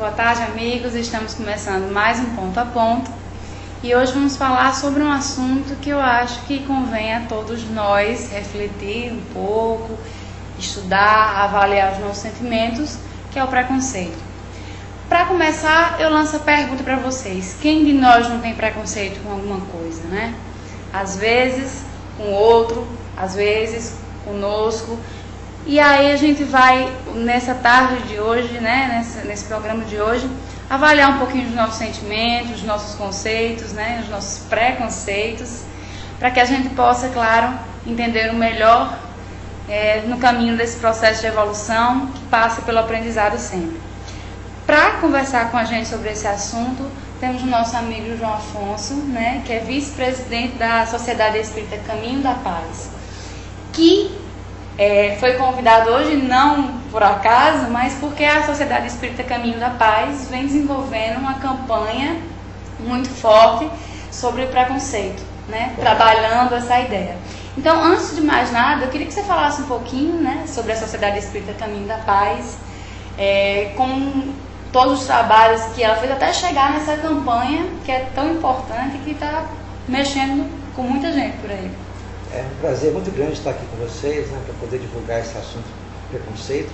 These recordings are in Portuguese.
Boa tarde, amigos. Estamos começando mais um Ponto a Ponto e hoje vamos falar sobre um assunto que eu acho que convém a todos nós refletir um pouco, estudar, avaliar os nossos sentimentos, que é o preconceito. Para começar, eu lanço a pergunta para vocês: quem de nós não tem preconceito com alguma coisa, né? Às vezes com o outro, às vezes conosco. E aí a gente vai, nessa tarde de hoje, né, nesse programa de hoje, avaliar um pouquinho dos nossos sentimentos, dos nossos conceitos, né, os nossos preconceitos, para que a gente possa, claro, entender o melhor no caminho desse processo de evolução que passa pelo aprendizado sempre. Para conversar com a gente sobre esse assunto, temos o nosso amigo João Afonso, né, que é vice-presidente da Sociedade Espírita Caminho da Paz, que foi convidado hoje não por acaso, mas porque a Sociedade Espírita Caminho da Paz vem desenvolvendo uma campanha muito forte sobre o preconceito, né? Trabalhando essa ideia. Então, antes de mais nada, eu queria que você falasse um pouquinho, né, sobre a Sociedade Espírita Caminho da Paz, com todos os trabalhos que ela fez até chegar nessa campanha que é tão importante e que está mexendo com muita gente por aí. É um prazer muito grande estar aqui com vocês, né, para poder divulgar esse assunto do preconceito.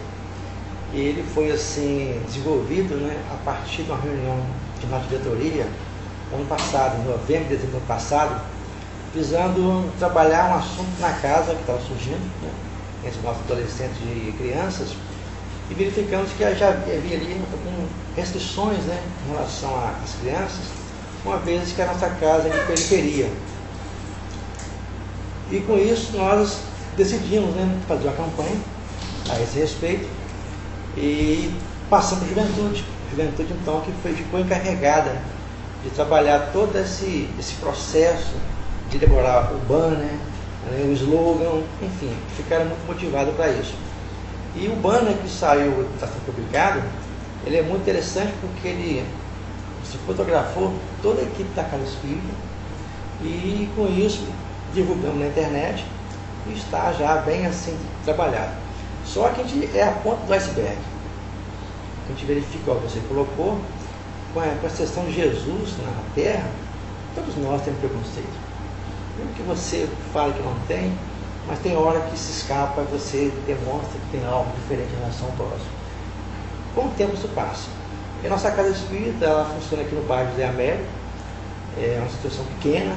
E ele foi assim desenvolvido, né, a partir de uma reunião de nossa diretoria ano passado, em novembro, dezembro do ano passado, visando trabalhar um assunto na casa que estava surgindo, né, entre os nossos adolescentes e crianças, e verificamos que já havia ali restrições, né, em relação às crianças, uma vez que a nossa casa é de periferia. E com isso nós decidimos, né, fazer uma campanha a esse respeito e passamos para a juventude. A juventude, então, que ficou encarregada de trabalhar todo esse processo de elaborar o banner, né, o slogan, enfim, ficaram muito motivados para isso. E o banner que saiu, está sendo publicado, ele é muito interessante porque ele se fotografou toda a equipe da Casa Espírita e com isso divulgamos na internet e está já bem assim trabalhado. Só que a gente é a ponta do iceberg. A gente verifica, ó, você colocou, com a exceção de Jesus na Terra, todos nós temos preconceito. Mesmo que você fale que não tem, mas tem hora que se escapa, você demonstra que tem algo diferente em relação ao próximo. Com o tempo isso passa. E a nossa Casa Espírita, ela funciona aqui no bairro José Américo, é uma instituição pequena.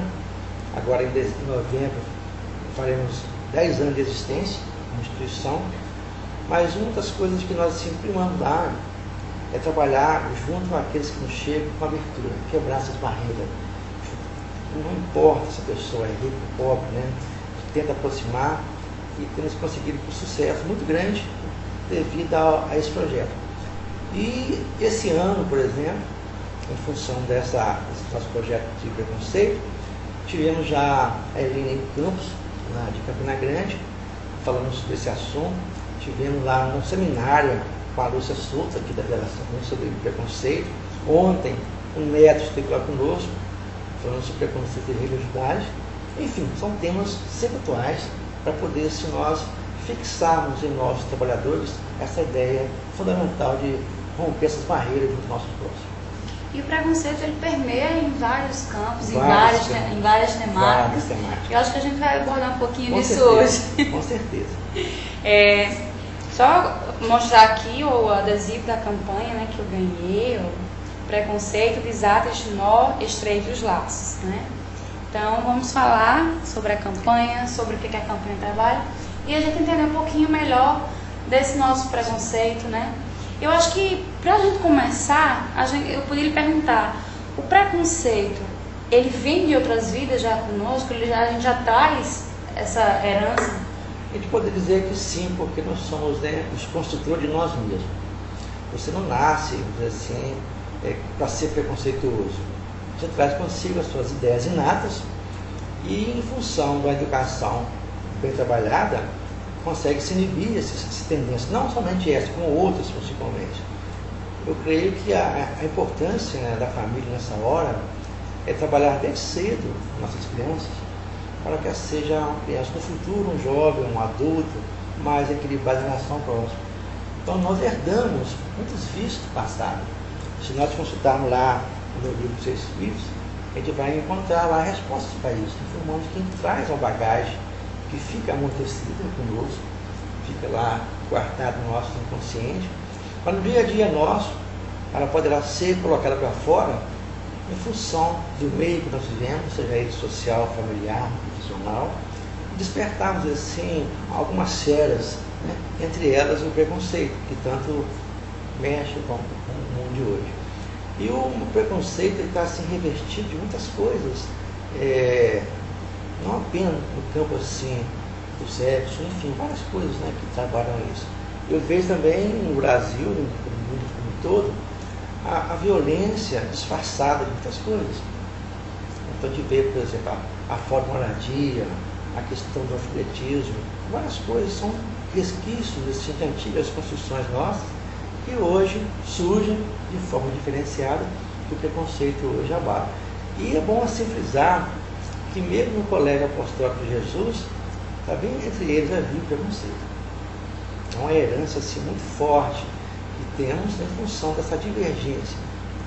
Agora em novembro faremos 10 anos de existência, uma instituição, mas uma das coisas que nós sempre primamos lá é trabalhar junto com aqueles que nos chegam com abertura, quebrar essas barreiras. Não importa se a pessoa é rica ou pobre, né? Tenta aproximar e temos conseguido um sucesso muito grande devido a esse projeto. E esse ano, por exemplo, em função desse nosso projeto de preconceito, tivemos já a Eline Campos, de Campina Grande, falando sobre esse assunto. Tivemos lá um seminário com a Lúcia Souza, aqui da Federação, sobre preconceito. Ontem, um neto esteve lá conosco, falando sobre preconceito e religiosidade. Enfim, são temas sempre atuais para poder, se nós fixarmos em nossos trabalhadores essa ideia fundamental de romper essas barreiras dos nossos próximos. E o preconceito, ele permeia em vários campos, em várias temáticas. Eu acho que a gente vai abordar um pouquinho disso hoje. Com certeza. Só mostrar aqui o adesivo da campanha, né, que eu ganhei, o preconceito, desata este nó, estreite os laços, né? Então vamos falar sobre a campanha, sobre o que a campanha trabalha e a gente entender um pouquinho melhor desse nosso preconceito, né? Eu acho que, para a gente começar, eu poderia lhe perguntar, o preconceito, ele vem de outras vidas já conosco? A gente já traz essa herança? A gente pode dizer que sim, porque nós somos, né, os construtores de nós mesmos. Você não nasce, assim, para ser preconceituoso. Você traz consigo as suas ideias inatas e, em função da educação bem trabalhada, consegue se inibir essas tendências, não somente essa, como outras principalmente. Eu creio que a importância, né, da família nessa hora é trabalhar desde cedo nossas crianças, para que seja uma criança no futuro, um jovem, um adulto, mais equilibrado em relação ao próximo. Então nós herdamos muitos vícios do passado. Se nós consultarmos lá no meu livro Dos Espíritos, a gente vai encontrar lá respostas para isso, informando que a gente traz uma bagagem que fica amortecida conosco, fica lá guardada no nosso inconsciente, mas no dia a dia nosso, ela poderá ser colocada para fora em função do meio que nós vivemos, seja ele social, familiar, profissional, e despertarmos assim algumas ceras, né? Entre elas o preconceito, que tanto mexe com o mundo de hoje. E o preconceito está assim, revestido de muitas coisas, não apenas no campo assim, do sexo, enfim, várias coisas, né, que trabalham isso. Eu vejo também no Brasil, no mundo como um todo, a violência disfarçada de muitas coisas. Então, de ver, por exemplo, a falta de moradia, a questão do alfabetismo, várias coisas são resquícios de antigas construções nossas que hoje surgem de forma diferenciada, que o preconceito hoje abala. E é bom assim frisar que mesmo no colégio apostólico de Jesus, também entre eles havia preconceito. É uma herança assim, muito forte que temos em função dessa divergência.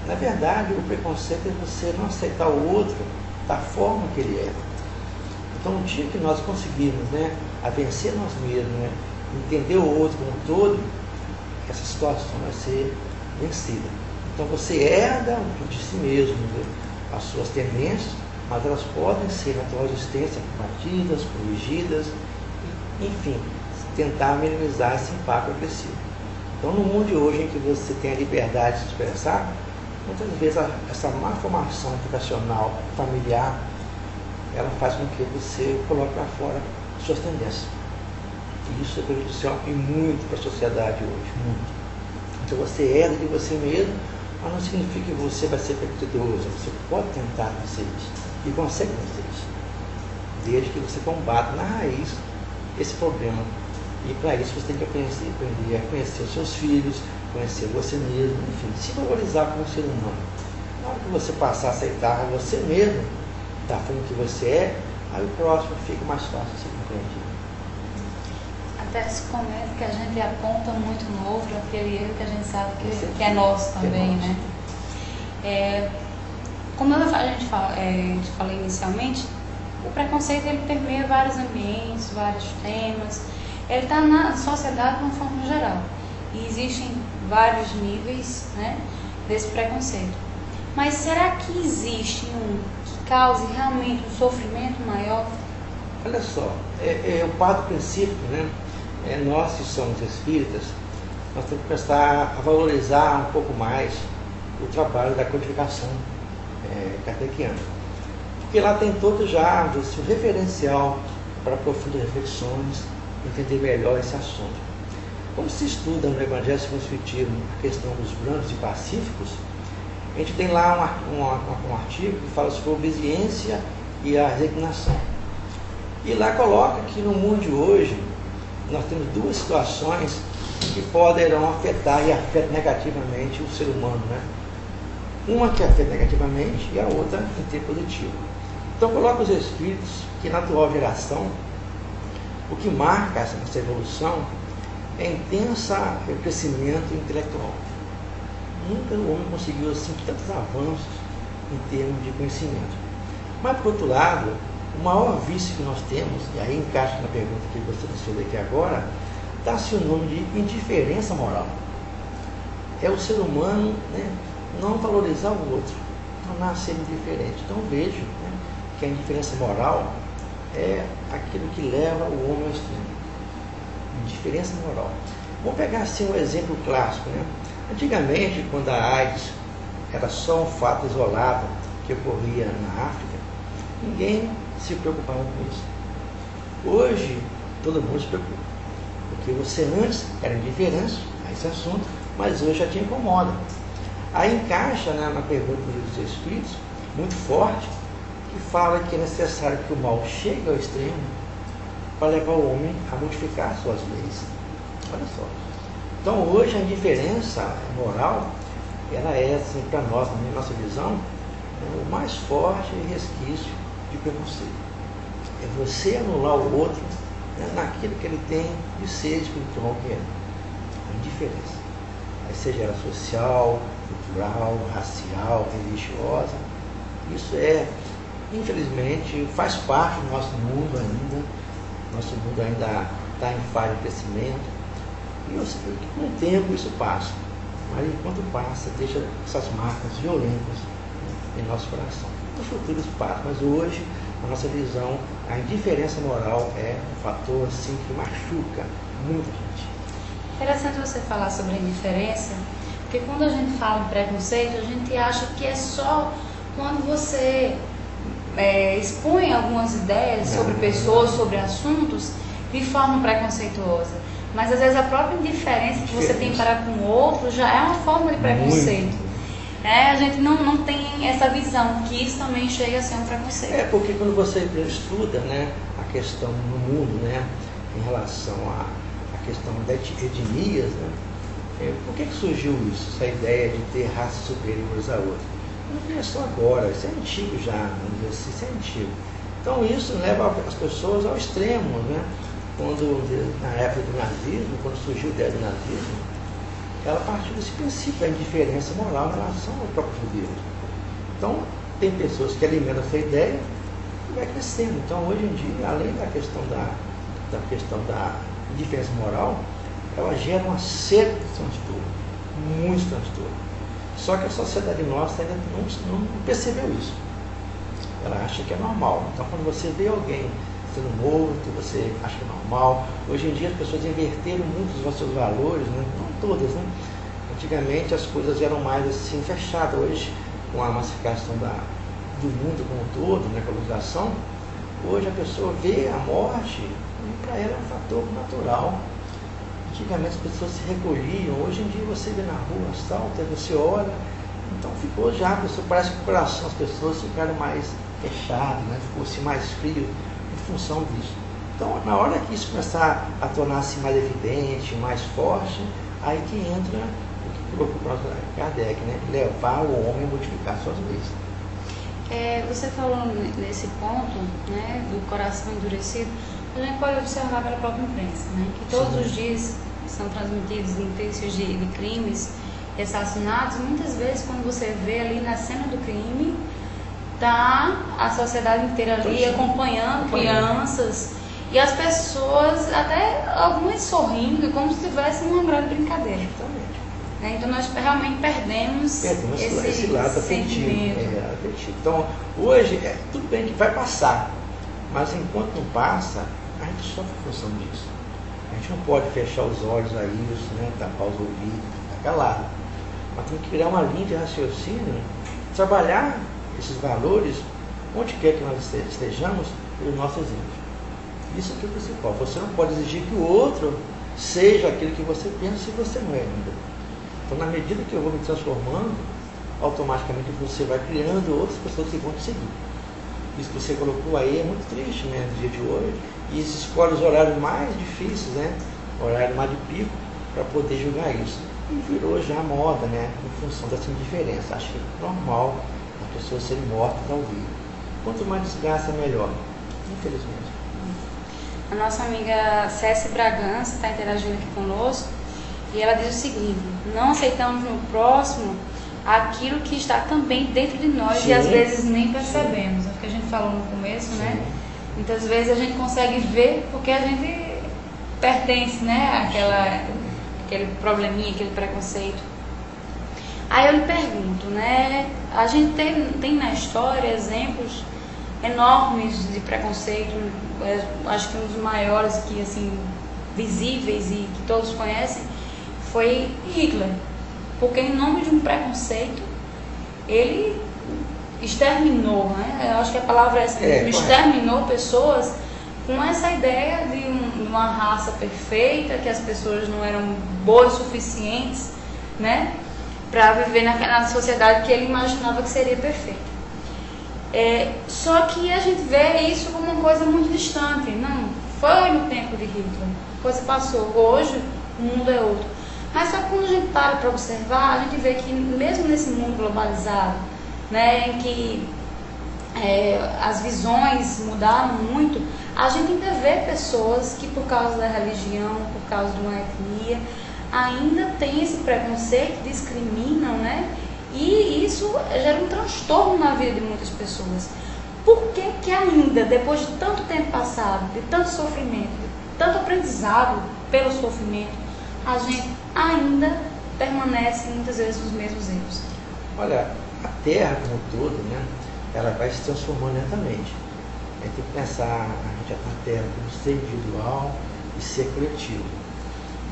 Na verdade, o preconceito é você não aceitar o outro da forma que ele é. Então, o dia que nós conseguirmos, né, a vencer nós mesmos, né, entender o outro como um todo, essa situação vai ser vencida. Então, você herda de si mesmo, né, as suas tendências, mas elas podem ser, na tua existência, combatidas, corrigidas, enfim, tentar minimizar esse impacto agressivo. Então, no mundo de hoje, em que você tem a liberdade de se expressar, muitas vezes essa má formação educacional, familiar, ela faz com que você coloque para fora suas tendências. E isso é prejudicial e muito para a sociedade hoje, muito. Então, você herda de você mesmo, mas não significa que você vai ser preconceituoso. Você pode tentar vencer isso e consegue vencer isso, desde que você combata na raiz esse problema. E para isso você tem que aprender a conhecer os seus filhos, conhecer você mesmo, enfim, se valorizar como ser humano. Na hora que você passar a aceitar você mesmo, da forma que você é, aí o próximo fica mais fácil de ser compreendido. Até se comenta que a gente aponta muito no outro aquele erro que a gente sabe que é nosso também, né? Como a gente falou inicialmente, o preconceito ele permeia vários ambientes, vários temas. Ele está na sociedade de uma forma geral. E existem vários níveis, né, desse preconceito. Mas será que existe um que cause realmente um sofrimento maior? Olha só, o parto do princípio, né? Nós que somos espíritas, nós temos que começar a valorizar um pouco mais o trabalho da codificação kardeciana. Porque lá tem todo já assim, um referencial para profundas reflexões, entender melhor esse assunto. Como se estuda no Evangelho segundo o Espiritismo a questão dos brancos e pacíficos, a gente tem lá um artigo que fala sobre a obediência e a resignação. E lá coloca que no mundo de hoje nós temos duas situações que poderão afetar e afetam negativamente o ser humano, né? Uma que afeta negativamente e a outra em ter positivo. Então coloca os espíritos que na atual geração o que marca essa evolução é intensa o crescimento intelectual. Nunca o homem conseguiu assim tantos avanços em termos de conhecimento. Mas por outro lado, o maior vício que nós temos, e aí encaixa na pergunta que você nos fez aqui agora, dá-se o nome de indiferença moral. É o ser humano, né, não valorizar o outro, tornar ser indiferente. Então vejo, né, que a indiferença moral é aquilo que leva o homem ao extremo. Indiferença moral. Vamos pegar assim um exemplo clássico, né? Antigamente, quando a AIDS era só um fato isolado que ocorria na África, ninguém se preocupava com isso. Hoje, todo mundo se preocupa. Porque você antes era indiferente a esse assunto, mas hoje já te incomoda. Aí encaixa, né, na pergunta dos Espíritos, muito forte, que fala que é necessário que o mal chegue ao extremo para levar o homem a modificar suas leis. Olha só. Então hoje a indiferença moral, ela é, assim, para nós, na nossa visão, o mais forte resquício de preconceito. É você anular o outro, né, naquilo que ele tem de ser espiritual que é. A indiferença. Aí seja ela social, cultural, racial, religiosa. Isso infelizmente, faz parte do nosso mundo ainda. Nosso mundo ainda está em fase de crescimento. E eu sei que com o tempo isso passa. Mas enquanto passa, deixa essas marcas violentas em nosso coração. No futuro isso passa, mas hoje, na nossa visão, a indiferença moral é um fator assim, que machuca muita gente. Interessante você falar sobre a indiferença, porque quando a gente fala em preconceito, a gente acha que é só quando você expõe algumas ideias sobre pessoas, sobre assuntos, de forma preconceituosa. Mas às vezes a própria indiferença que você tem para com o outro já é uma forma de preconceito. A gente não tem essa visão, que isso também chega a ser um preconceito. Porque quando você estuda, né, a questão no mundo, né, em relação à questão das etnias, né, por que surgiu isso, essa ideia de ter raças superiores a outras? Não começou agora, isso é antigo já, vamos dizer assim, isso é antigo. Então isso leva as pessoas ao extremo, né? Quando, na época do nazismo, quando surgiu a ideia do nazismo, ela partiu desse princípio da indiferença moral em relação ao próprio judeu. Então, tem pessoas que alimentam essa ideia e vai crescendo. Então, hoje em dia, além da questão da indiferença moral, ela gera uma série de transtornos, muitos transtornos. Só que a sociedade nossa ainda não percebeu isso. Ela acha que é normal. Então, quando você vê alguém sendo morto, você acha que é normal. Hoje em dia, as pessoas inverteram muito os seus valores, né? Não todas, né? Antigamente, as coisas eram mais assim, fechadas. Hoje, com a massificação do mundo como um todo, né? A globalização, hoje a pessoa vê a morte e para ela é um fator natural. Antigamente, as pessoas se recolhiam. Hoje em dia, você vê na rua assalto, aí você olha. Então, ficou já, a pessoa, parece que o coração, as pessoas ficaram mais fechadas, né? Ficou-se mais frio em função disso. Então, na hora que isso começar a tornar-se mais evidente, mais forte, aí que entra o que colocou para nós Kardec, né? Levar o homem a modificar suas leis. Você falou nesse ponto, né, do coração endurecido, a gente pode observar pela própria imprensa, né, que todos os dias são transmitidos notícias de crimes e assassinatos. Muitas vezes, quando você vê ali na cena do crime, tá a sociedade inteira ali acompanhando crianças e as pessoas, até algumas sorrindo, como se tivesse uma grande brincadeira. Então nós realmente perdemos esse lado afetivo. Então, hoje, tudo bem que vai passar, mas enquanto não passa, a gente sofre em função disso. A gente não pode fechar os olhos a isso, né, tapar os ouvidos, ficar calado. Mas tem que criar uma linha de raciocínio, trabalhar esses valores, onde quer que nós estejamos, pelo nosso exemplo. Isso aqui é o principal. Você não pode exigir que o outro seja aquilo que você pensa se você não é ainda. Então, na medida que eu vou me transformando, automaticamente você vai criando outras pessoas que vão te seguir. Isso que você colocou aí é muito triste, né, no dia de hoje. E se escolhe os horários mais difíceis, né, horário mais de pico, para poder julgar isso. E virou já moda, né, em função dessa indiferença. Acho que é normal as pessoas serem mortas ao vivo. Quanto mais desgraça, melhor, infelizmente. A nossa amiga Cécia Bragança está interagindo aqui conosco e ela diz o seguinte: não aceitamos no próximo aquilo que está também dentro de nós. Sim. E às vezes nem percebemos. É o que a gente falou no começo, sim, né? Muitas vezes a gente consegue ver porque a gente pertence, né, aquele probleminha, aquele preconceito. Aí eu lhe pergunto, né, a gente tem na história exemplos enormes de preconceito. Acho que um dos maiores que, assim, visíveis e que todos conhecem foi Hitler, porque em nome de um preconceito ele exterminou, né? Eu acho que a palavra é essa mesmo, exterminou pessoas com essa ideia de uma raça perfeita, que as pessoas não eram boas o suficientes, né, para viver na sociedade que ele imaginava que seria perfeita. Só que a gente vê isso como uma coisa muito distante. Não, foi no tempo de Hitler, a coisa passou, hoje o mundo é outro. Mas só que quando a gente para observar, a gente vê que mesmo nesse mundo globalizado, né, em que as visões mudaram muito, a gente ainda vê pessoas que, por causa da religião, por causa de uma etnia, ainda tem esse preconceito, discriminam, né? E isso gera um transtorno na vida de muitas pessoas. Por que que ainda, depois de tanto tempo passado, de tanto sofrimento, de tanto aprendizado pelo sofrimento, a gente ainda permanece muitas vezes nos mesmos erros? Olha, a Terra como um todo, né, ela vai se transformando lentamente. A gente tem que pensar a Terra como ser individual e ser coletivo.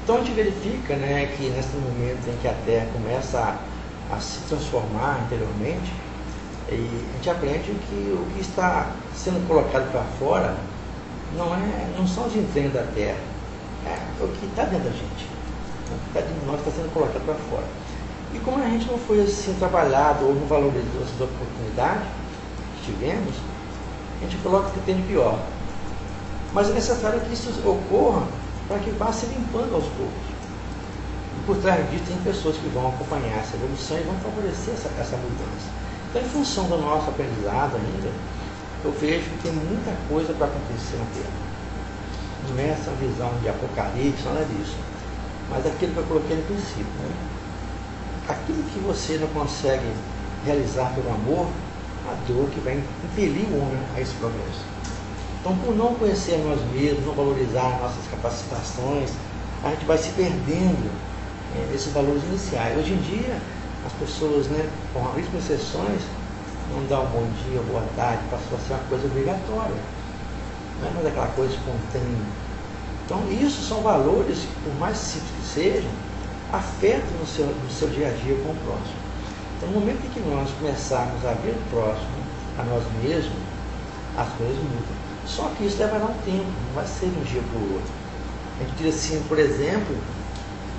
Então a gente verifica, né, que nesse momento em que a Terra começa a se transformar interiormente, e a gente aprende que o que está sendo colocado para fora não são os entranhas da Terra, é o que está dentro da gente. O que está dentro de nós está sendo colocado para fora. E como a gente não foi assim trabalhado ou não valorizou essas oportunidades que tivemos, a gente coloca o que tem de pior. Mas é necessário que isso ocorra para que vá se limpando aos poucos. E por trás disso tem pessoas que vão acompanhar essa evolução e vão favorecer essa mudança. Então, em função do nosso aprendizado ainda, eu vejo que tem muita coisa para acontecer na Terra. Não é essa visão de apocalipse, nada disso. Mas aquilo que eu coloquei no princípio, né? Aquilo que você não consegue realizar pelo amor, a dor que vai impelir o homem a esse progresso. Então, por não conhecer nós mesmos, não valorizar nossas capacitações, a gente vai se perdendo nesses valores iniciais. Hoje em dia, as pessoas, né, com raríssimas exceções, não dão um bom dia, boa tarde, passou a ser uma coisa obrigatória. Não é mais aquela coisa espontânea. Então, isso são valores que, por mais simples que sejam, afetam no seu dia a dia com o próximo. Então, no momento em que nós começarmos a ver o próximo, a nós mesmos, as coisas mudam. Só que isso levará um tempo, não vai ser de um dia para o outro. A gente diz assim, por exemplo,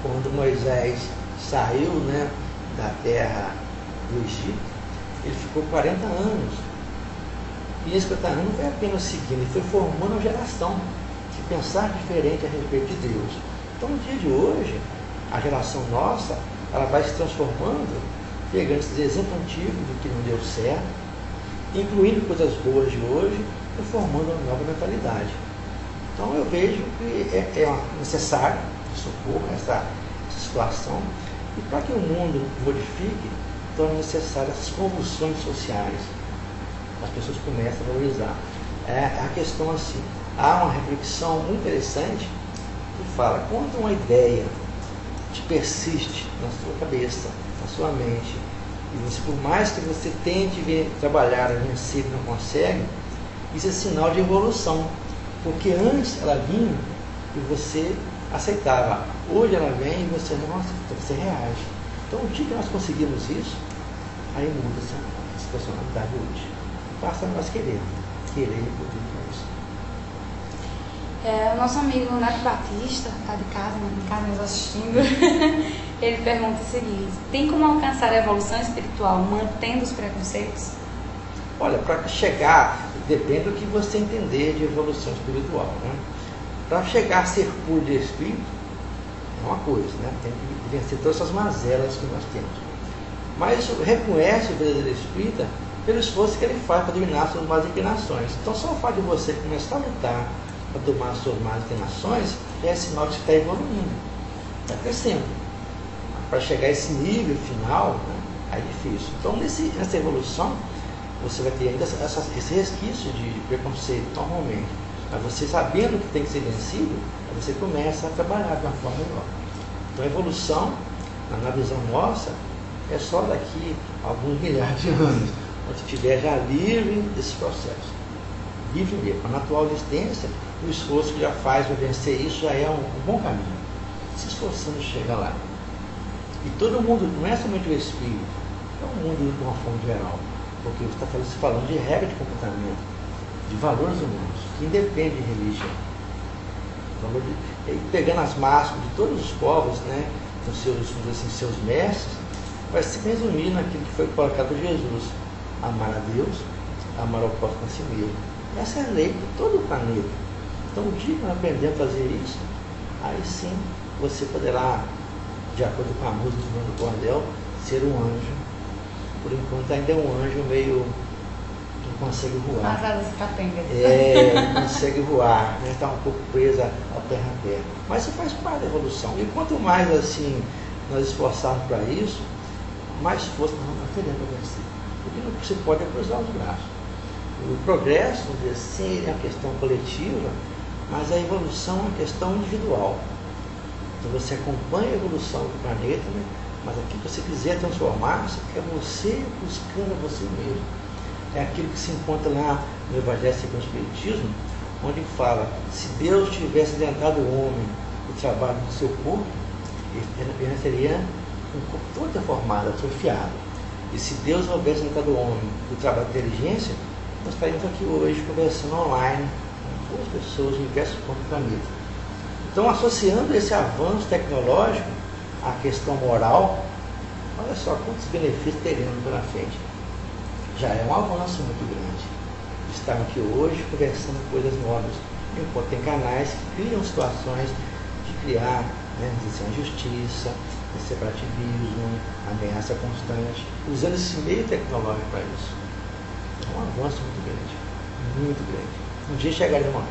quando Moisés saiu, né, da terra do Egito, ele ficou 40 anos. E esses 40 anos não foi apenas seguindo, ele foi formando uma geração que pensar diferente a respeito de Deus. Então, no dia de hoje, a geração nossa, ela vai se transformando, pegando esses exemplos antigos do que não deu certo, incluindo coisas boas de hoje, e formando uma nova mentalidade. Então eu vejo que é necessário socorro essa situação, e para que o mundo modifique, torna necessárias essas convulsões sociais. As pessoas começam a valorizar. É a questão assim, há uma reflexão muito interessante que fala, quando uma ideia te persiste na sua cabeça, na sua mente, e você, por mais que você tente trabalhar, vencer, não consegue, isso é sinal de evolução, porque antes ela vinha e você aceitava, hoje ela vem e você não aceita, você reage. Então, o dia que nós conseguimos isso, aí muda essa personalidade hoje. Basta nós querer e poder isso. O nosso amigo Neto Batista, está de casa, nos assistindo, ele pergunta o seguinte: tem como alcançar a evolução espiritual mantendo os preconceitos? Olha, para chegar, depende do que você entender de evolução espiritual, né? Para chegar a ser puro de espírito, é uma coisa, né? Tem que vencer todas essas mazelas que nós temos. Mas reconhece o verdadeiro espírita pelo esforço que ele faz para dominar suas más inclinações. Então, só o fato de você começar a lutar para domar as suas más inclinações é sinal de que está evoluindo, está crescendo. Para chegar a esse nível final, né, é difícil. Então, nessa evolução, você vai ter ainda esse resquício de preconceito, normalmente. Mas você sabendo que tem que ser vencido, você começa a trabalhar de uma forma melhor. Então, a evolução, na visão nossa, é só daqui a alguns milhares de anos, quando estiver já livre desse processo. Livre mesmo. Na atual existência, o esforço que já faz para vencer isso já é um bom caminho. Se esforçando chegar lá. E todo mundo, não é somente o espírito, é o mundo de uma forma geral. Porque você está falando de regra de comportamento, de valores humanos, que independe de religião. Pegando as máximas de todos os povos, né, com seus mestres, vai se resumir naquilo que foi colocado por Jesus: amar a Deus, amar ao próximo a si mesmo. Essa é a lei de todo o planeta. Então, o dia que nós aprendemos a fazer isso, aí sim você poderá, de acordo com a música do Cordel, ser um anjo. Por enquanto ainda é um anjo meio que não consegue voar. As asas capengas. Não consegue voar, né? Está um pouco presa ao terra a terra. Mas isso faz parte da evolução. E quanto mais assim nós esforçarmos para isso, mais força nós teremos para vencer. O que não se pode é cruzar os braços. O progresso, vamos dizer assim, é uma questão coletiva, mas a evolução é uma questão individual. Então você acompanha a evolução do planeta, né? Mas aquilo que você quiser transformar-se é você buscando você mesmo. É aquilo que se encontra lá no Evangelho segundo o Espiritismo, onde fala, se Deus tivesse dentado o homem o trabalho do seu corpo, ele seria um corpo todo deformado, atrofiado. E se Deus não houvesse dentado o homem o trabalho de inteligência, nós estaríamos aqui hoje conversando online com duas pessoas em diversos pontos do planeta. Então, associando esse avanço tecnológico à questão moral, olha só quantos benefícios teremos pela frente. Já é um avanço muito grande. Estamos aqui hoje conversando coisas novas, enquanto tem canais que criam situações de criar, né, a justiça, o separativismo, a ameaça constante, usando esse meio tecnológico para isso. É um avanço muito grande, muito grande. Um dia chegaremos lá.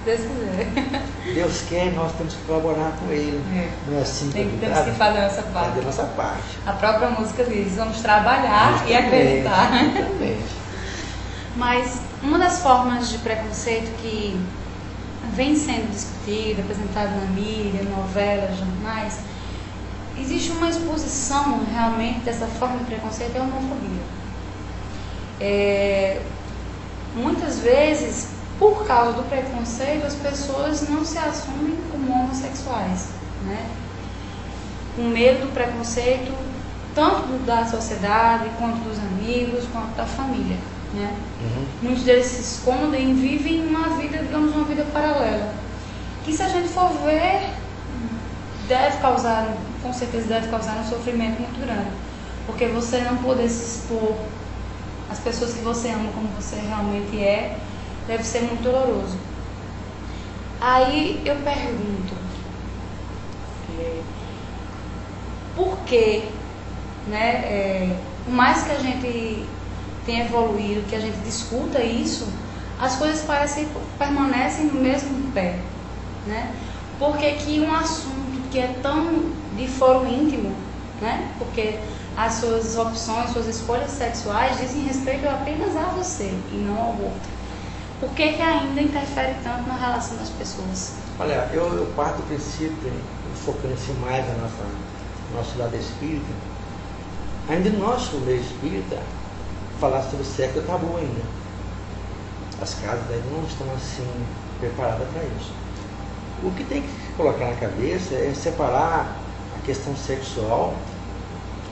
Deus quiser. Deus quer, nós temos que colaborar com Ele. Não é assim temos que fazer a nossa parte. Fazer a nossa parte. A própria música diz, vamos trabalhar e acreditar. Exatamente. Mas uma das formas de preconceito que vem sendo discutida, apresentada na mídia, novelas, jornais, existe uma exposição realmente dessa forma de preconceito, é a homofobia. Muitas vezes, por causa do preconceito, as pessoas não se assumem como homossexuais, né? Com medo do preconceito, tanto da sociedade, quanto dos amigos, quanto da família, né? Muitos deles se escondem e vivem uma vida, digamos, uma vida paralela. Que se a gente for ver, deve causar, com certeza deve causar um sofrimento muito grande. Porque você não poder se expor às pessoas que você ama como você realmente é, deve ser muito doloroso. Aí eu pergunto, por que, né, por mais que a gente tenha evoluído, que a gente discuta isso, as coisas permanecem no mesmo pé, né? Por que que um assunto que é tão de foro íntimo, né? Porque as suas opções, suas escolhas sexuais dizem respeito apenas a você e não ao outro. Por que que ainda interfere tanto na relação das pessoas? Olha, eu parto do princípio, focando-se mais no nosso lado espírita, ainda no nosso meio espírita, falar sobre sexo é tabu ainda. As casas ainda não estão assim preparadas para isso. O que tem que colocar na cabeça é separar a questão sexual,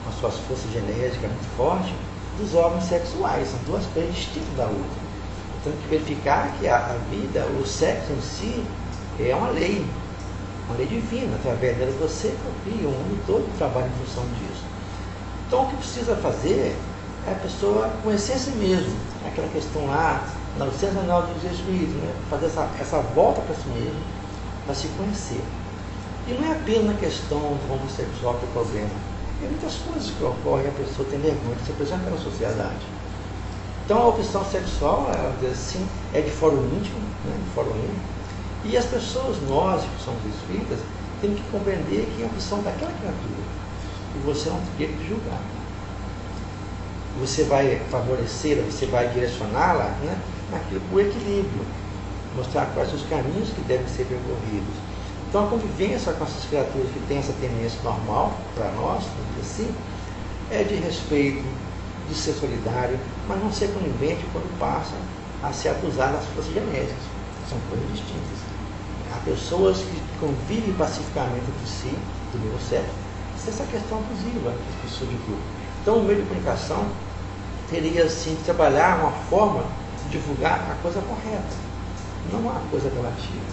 com as suas forças genéticas muito fortes, dos órgãos sexuais. São duas coisas distintas da outra. Então, tem que verificar que a vida, o sexo em si, é uma lei divina. Através dela você copia, o mundo todo trabalha em função disso. Então, o que precisa fazer é a pessoa conhecer a si mesmo. Aquela questão lá, na licença anual dos Espíritos, né? Fazer essa volta para si mesmo, para se conhecer. E não é apenas na questão do homossexual que é o problema. Tem muitas coisas que ocorrem e a pessoa tem vergonha de se apresentar na sociedade. Então, a opção sexual, ela diz assim, é de foro íntimo, né? De foro íntimo. E as pessoas, nós que somos espíritas, temos que compreender que é a opção daquela criatura. E você não tem que julgar. Você vai favorecê-la, você vai direcioná-la, né, naquilo por equilíbrio, mostrar quais os caminhos que devem ser percorridos. Então, a convivência com essas criaturas que têm essa tendência normal para nós, assim, é de respeito, de ser solidário, mas não ser conivente quando passa a se acusar das forças genéticas. São coisas distintas. Há pessoas que convivem pacificamente entre si, do mesmo sexo, sem essa questão abusiva que as pessoas divulgam. Então, o meio de comunicação teria, assim, de trabalhar uma forma de divulgar a coisa correta, não uma coisa relativa,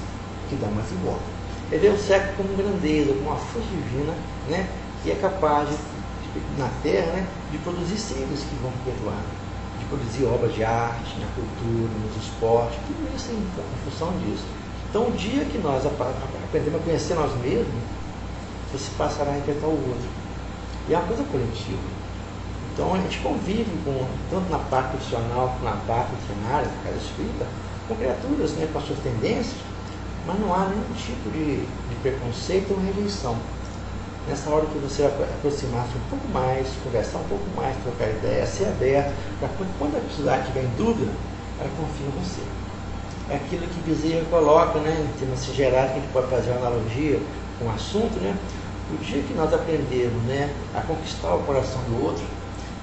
que dá mais igual. É ver o sexo como grandeza, como uma força divina, né, que é capaz na Terra, né, de produzir seres que vão perdoar, de produzir obras de arte, na cultura, nos esportes, tudo isso em função disso. Então, o dia que nós aprendemos a conhecer nós mesmos, você passará a respeitar o outro. E é uma coisa coletiva. Então, a gente convive tanto na parte profissional como na parte funcionária, da casa espírita, com criaturas, né, com as suas tendências, mas não há nenhum tipo de preconceito ou rejeição. Nessa hora que você aproximar-se um pouco mais, conversar um pouco mais, trocar ideia, ser aberto, para quando a pessoa estiver em dúvida, ela confia em você. É aquilo que Bezerra coloca, né, em termos gerais, que a gente pode fazer uma analogia com o assunto, né? O dia que nós aprendemos, né, a conquistar o coração do outro,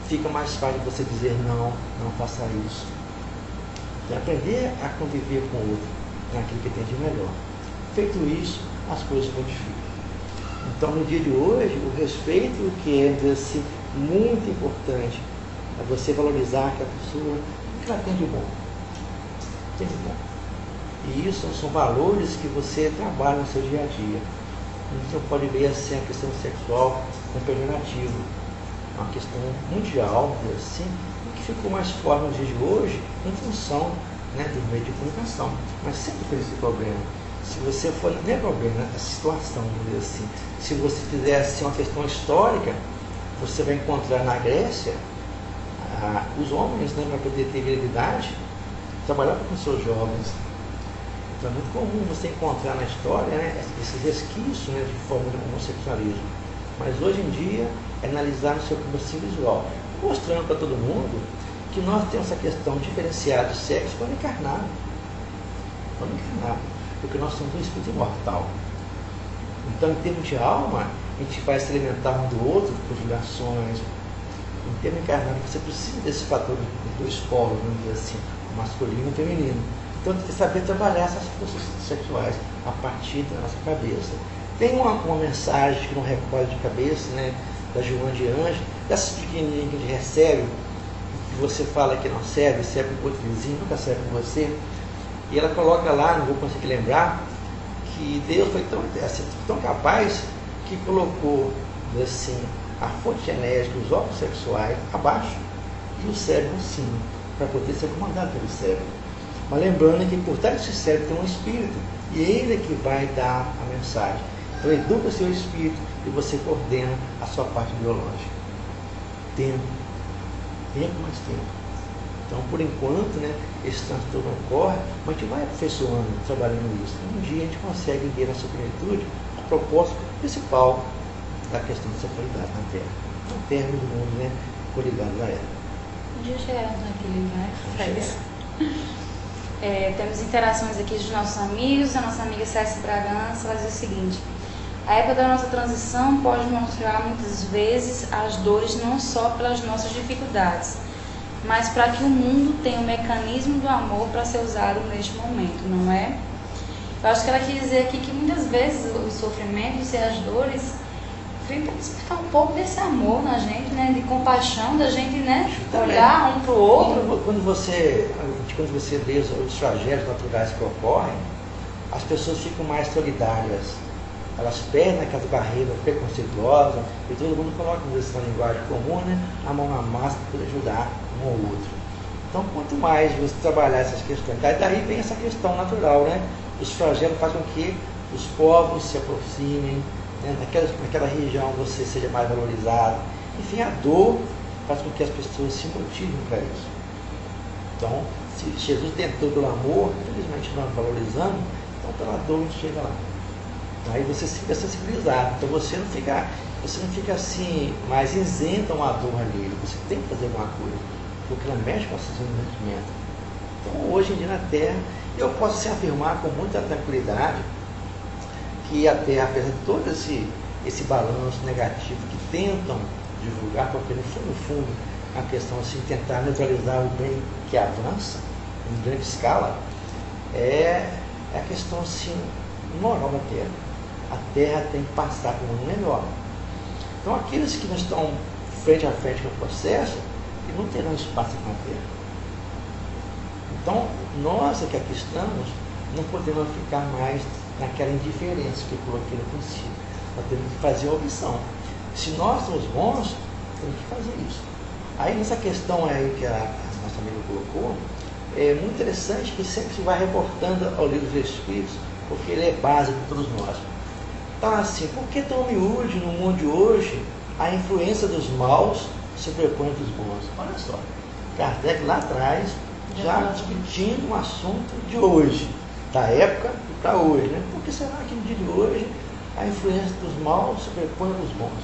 fica mais fácil você dizer não, não faça isso. Então, aprender a conviver com o outro naquilo que tem de melhor. Feito isso, as coisas modificam. Então, no dia de hoje, o respeito que é assim, muito importante é você valorizar aquela pessoa, o que ela tem de bom. Tem de bom. E isso são valores que você trabalha no seu dia a dia. Você não pode ver assim a questão sexual como pejorativo. É uma questão mundial, assim, que ficou mais forte nos dias de hoje em função, né, do meio de comunicação. Mas sempre foi esse problema. Se você for, não é problema, é situação, vamos dizer assim. Se você fizer assim, uma questão histórica, você vai encontrar na Grécia os homens, né, para poder ter virilidade, trabalhavam com seus jovens. Então é muito comum você encontrar na história, né, esses resquícios, né, de forma de homossexualismo. Mas hoje em dia é analisar no seu assim, visual, mostrando para todo mundo que nós temos essa questão diferenciada de sexo quando encarnado. Quando encarnado. Porque nós somos um espírito imortal. Então, em termos de alma, a gente vai se alimentar um do outro por ligações. Em termos encarnados, você precisa desse fator dos dois polos, vamos dizer assim, o masculino e o feminino. Então, tem que saber trabalhar essas forças sexuais a partir da nossa cabeça. Tem uma mensagem que não recordo de cabeça, né, da Joana de Anjos, dessas pequenininhas que a gente recebe, que você fala que não serve, serve para o outro vizinho, nunca serve para você. E ela coloca lá, não vou conseguir lembrar, que Deus foi tão capaz que colocou assim, a fonte genética, os órgãos sexuais abaixo e o cérebro em cima, para poder ser comandado pelo cérebro. Mas lembrando que por trás desse cérebro tem um espírito, e ele é que vai dar a mensagem. Então educa o seu espírito e você coordena a sua parte biológica. Tempo mais tempo. Então, por enquanto, né, esse transtorno ocorre, mas a gente vai aperfeiçoando, trabalhando isso. Um dia a gente consegue ver na sua plenitude a proposta principal da questão da sexualidade na Terra. Então, o término do mundo, né, coligado a ela. Um dia chegaremos naquele, né? Temos interações aqui dos nossos amigos. A nossa amiga Cécia Bragança vai dizer o seguinte: a época da nossa transição pode mostrar muitas vezes as dores não só pelas nossas dificuldades, mas para que o mundo tenha um mecanismo do amor para ser usado neste momento, não é? Eu acho que ela quis dizer aqui que muitas vezes os sofrimentos e as dores vêm para despertar um pouco desse amor na gente, né? De compaixão, da gente, né? Olhar um para o outro. Quando você vê os tragédias naturais que ocorrem, as pessoas ficam mais solidárias. Elas perdem aquelas barreiras preconceituosas e todo mundo coloca isso na linguagem comum, né? A mão na massa para poder ajudar um ao outro. Então, quanto mais você trabalhar essas questões, daí vem essa questão natural, né? Os flagelos fazem com que os povos se aproximem, né? Naquela região você seja mais valorizado. Enfim, a dor faz com que as pessoas se motivem para isso. Então, se Jesus tentou pelo amor, infelizmente não valorizando, então pela dor a gente chega lá. Aí você fica sensibilizado, então você não fica assim, mais isento a uma dor alheia, você tem que fazer alguma coisa, porque ela mexe com o seu sentimento. Então hoje em dia na Terra, eu posso se afirmar com muita tranquilidade que a Terra, apesar de todo esse balanço negativo que tentam divulgar, porque no fundo, a questão assim, tentar neutralizar o bem que avança em grande escala, é a questão assim, moral da Terra. A Terra tem que passar por um mundo melhor. Então, aqueles que não estão frente a frente com o processo, que não terão espaço na Terra. Então, nós que aqui estamos, não podemos ficar mais naquela indiferença que eu coloquei no princípio. Nós temos que fazer a opção. Se nós somos bons, temos que fazer isso. Aí, nessa questão aí que a nossa amiga colocou, é muito interessante que sempre se vai reportando ao livro dos Espíritos, porque ele é base de todos nós. Então, assim, por que tão miúde no mundo de hoje a influência dos maus sobrepõe dos bons? Olha só, Kardec lá atrás já discutindo um assunto de hoje. da época e para hoje, né? Por que será que no dia de hoje a influência dos maus sobrepõe dos bons?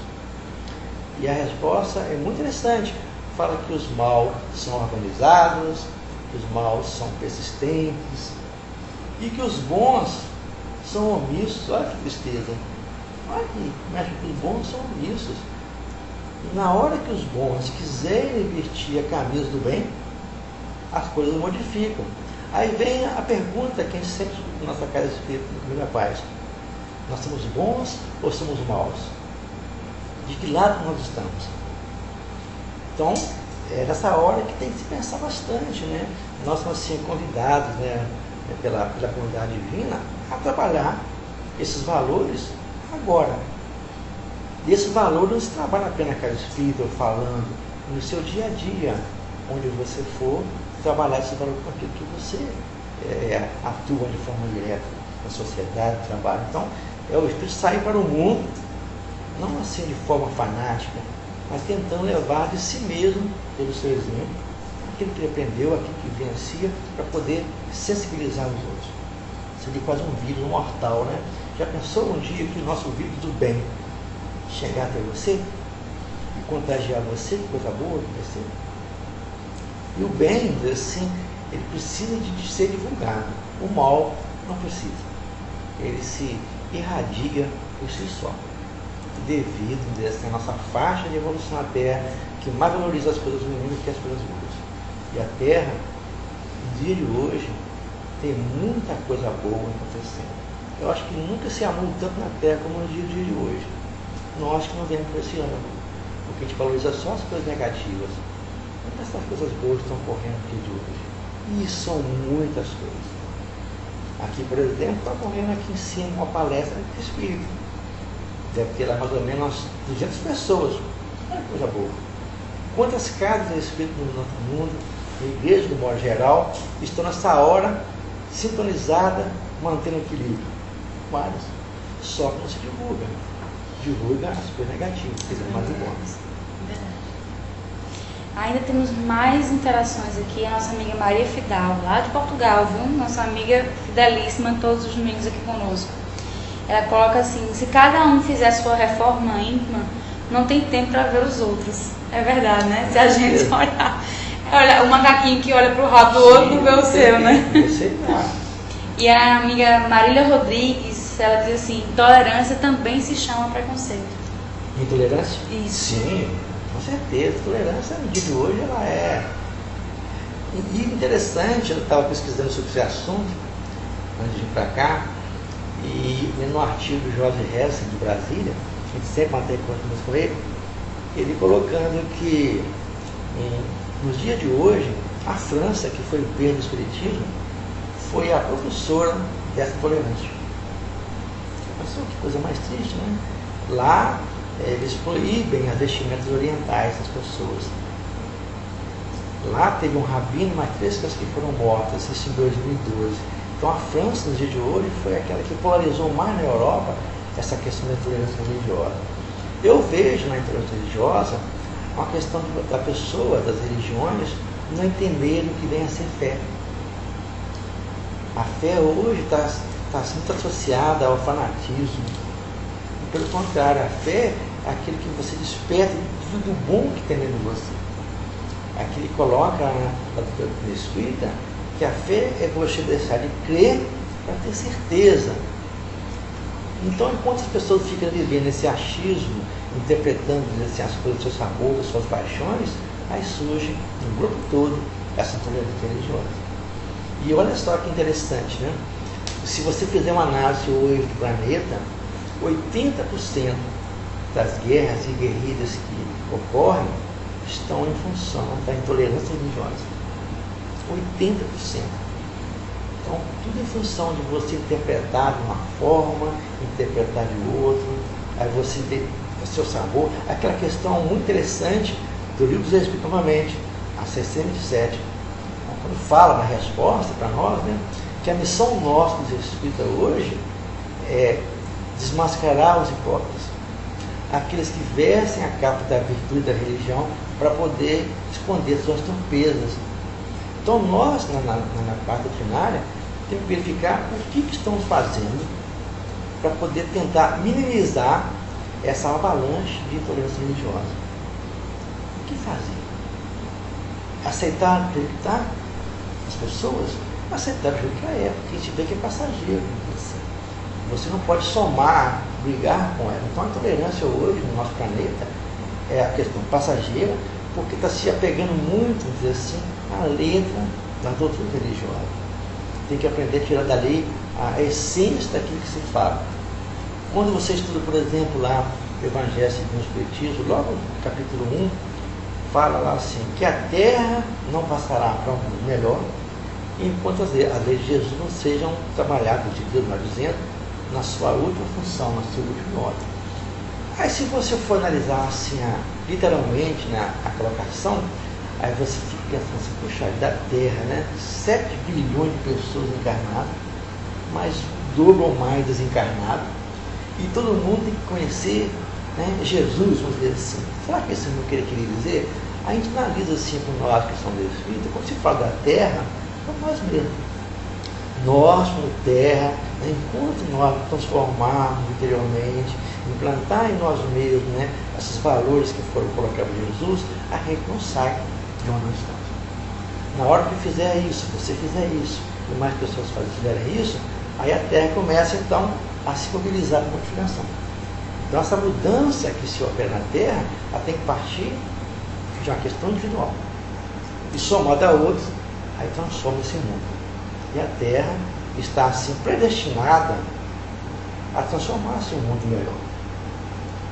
E a resposta é muito interessante. Fala que os maus são organizados, que os maus são persistentes e que os bons são omissos. Olha que tristeza. Olha que, mas os bons são omissos. E na hora que os bons quiserem vestir a camisa do bem, as coisas modificam. Aí vem a pergunta que a gente sempre na nossa casa espírita, no Caminho da Paz: nós somos bons ou somos maus? De que lado nós estamos? Então, é nessa hora que tem que se pensar bastante, né? Nós somos assim, convidados, né, pela comunidade divina a trabalhar esses valores agora. E esse valor não se trabalha apenas na casa espírita, falando no seu dia a dia, onde você for trabalhar esse valor com aquilo que você atua de forma direta na sociedade, no trabalho. Então, é o espírito sair para o mundo, não assim de forma fanática, mas tentando levar de si mesmo, pelo seu exemplo, aquilo que ele aprendeu, aquilo que vivencia, para poder sensibilizar os outros. Seria quase um vírus mortal, né? Já pensou um dia que o nosso vírus do bem chegar até você e contagiar você, que coisa boa que vai ser? E o bem, assim, ele precisa de ser divulgado. O mal não precisa. Ele se irradia por si só. Devido a nossa faixa de evolução na Terra, que mais valoriza as coisas ruins do que as coisas boas. E a Terra, no dia de hoje, tem muita coisa boa acontecendo. Eu acho que nunca se amou tanto na Terra como no dia de hoje. Nós que não viemos por esse ano, porque a gente valoriza só as coisas negativas. Essas coisas boas estão ocorrendo aqui de hoje. E são muitas coisas. Aqui, por exemplo, está ocorrendo aqui em cima uma palestra de espírito. Deve ter lá mais ou menos 200 pessoas. Olha que coisa boa. Quantas casas de espírito no nosso mundo, igrejas, de modo geral, estão nessa hora sintonizadas, mantendo equilíbrio? Várias. Só que não se divulga. Divulga as coisas negativas, quer dizer, mais boas. Ainda temos mais interações aqui. A nossa amiga Maria Fidal, lá de Portugal, viu? Nossa amiga fidelíssima, todos os domingos aqui conosco. Ela coloca assim: se cada um fizer sua reforma íntima, não tem tempo para ver os outros. É verdade, né? Se a gente olhar, olha, o macaquinho que olha para o rabo do outro não vê o seu, né? E a amiga Marília Rodrigues, ela diz assim: intolerância também se chama preconceito. Intolerância? Isso. Sim, com certeza. Tolerância no dia de hoje ela é. E interessante, eu estava pesquisando sobre esse assunto antes de ir para cá, e no artigo do Jorge Hesse, de Brasília, a gente sempre mantém contato com ele colocando que nos dias de hoje, a França, que foi o berço do espiritismo, foi a propulsora dessa tolerância. Mas que coisa mais triste, né? Lá, eles proíbem as vestimentas orientais das pessoas. Lá teve um rabino e mais 3 pessoas que foram mortas, isso em 2012. Então a França, nos dias de hoje, foi aquela que polarizou mais na Europa essa questão da intolerância religiosa. Eu vejo na intolerância religiosa uma questão da pessoa, das religiões, não entenderem o que vem a ser fé. A fé hoje está muito associada ao fanatismo. E, pelo contrário, a fé é aquilo que você desperta de tudo bom que tem dentro de você. Aquilo que coloca na doutrina espírita que a fé é você deixar de crer para ter certeza. Então, enquanto as pessoas ficam vivendo esse achismo, interpretando assim, as coisas, seus sabores, suas paixões, aí surge no grupo todo essa intolerância religiosa. E olha só que interessante, né? Se você fizer uma análise hoje do planeta, 80% das guerras e guerrilhas que ocorrem estão em função da intolerância religiosa. 80%. Então, tudo em função de você interpretar de uma forma, interpretar de outra, aí você ter o seu sabor. Aquela questão muito interessante do livro dos Espíritos, novamente, a 627, quando fala na resposta para nós, né, que a missão nossa dos Espíritos hoje é desmascarar os hipócritas, aqueles que vestem a capa da virtude da religião para poder esconder suas torpezas. Então nós, na parte doutrinária, tem que verificar o que estamos fazendo para poder tentar minimizar essa avalanche de intolerância religiosa. O que fazer? Aceitar, acreditar as pessoas? Aceitar o jeito que é, porque a gente vê que é passageiro. Você não pode somar, brigar com ela. Então a intolerância hoje no nosso planeta é a questão passageira, porque está se apegando muito, vamos dizer assim, à letra das doutrinas religiosas. Tem que aprender a tirar dali a essência daquilo que se fala. Quando você estuda, por exemplo, lá o Evangelho segundo o Espiritismo, logo no capítulo 1, fala lá assim, que a terra não passará para um mundo melhor, enquanto as leis de Jesus não sejam trabalhadas, de Deus mais dizendo, na sua última função, na sua última hora. Aí se você for analisar assim, literalmente, né, a colocação, aí você fica pensando assim, puxa, da Terra, né? 7 bilhões de pessoas encarnadas, mais dobro ou mais desencarnado, e todo mundo tem que conhecer, né, Jesus, vamos dizer assim. Será que isso não queria dizer? A gente analisa assim com nós que somos espíritas, quando se fala da Terra, é nós mesmos. Nós, como Terra, né, enquanto nós transformarmos interiormente, implantar em nós mesmos, né, esses valores que foram colocados em Jesus, a gente não sai de onde nós estamos. Na hora que fizer isso, você fizer isso, e mais pessoas fizerem isso, aí a Terra começa então a se mobilizar para a modificação. Então essa mudança que se opera na Terra, ela tem que partir de uma questão individual. E somada a outros, aí transforma esse mundo. E a Terra está assim predestinada a transformar-se em um mundo melhor.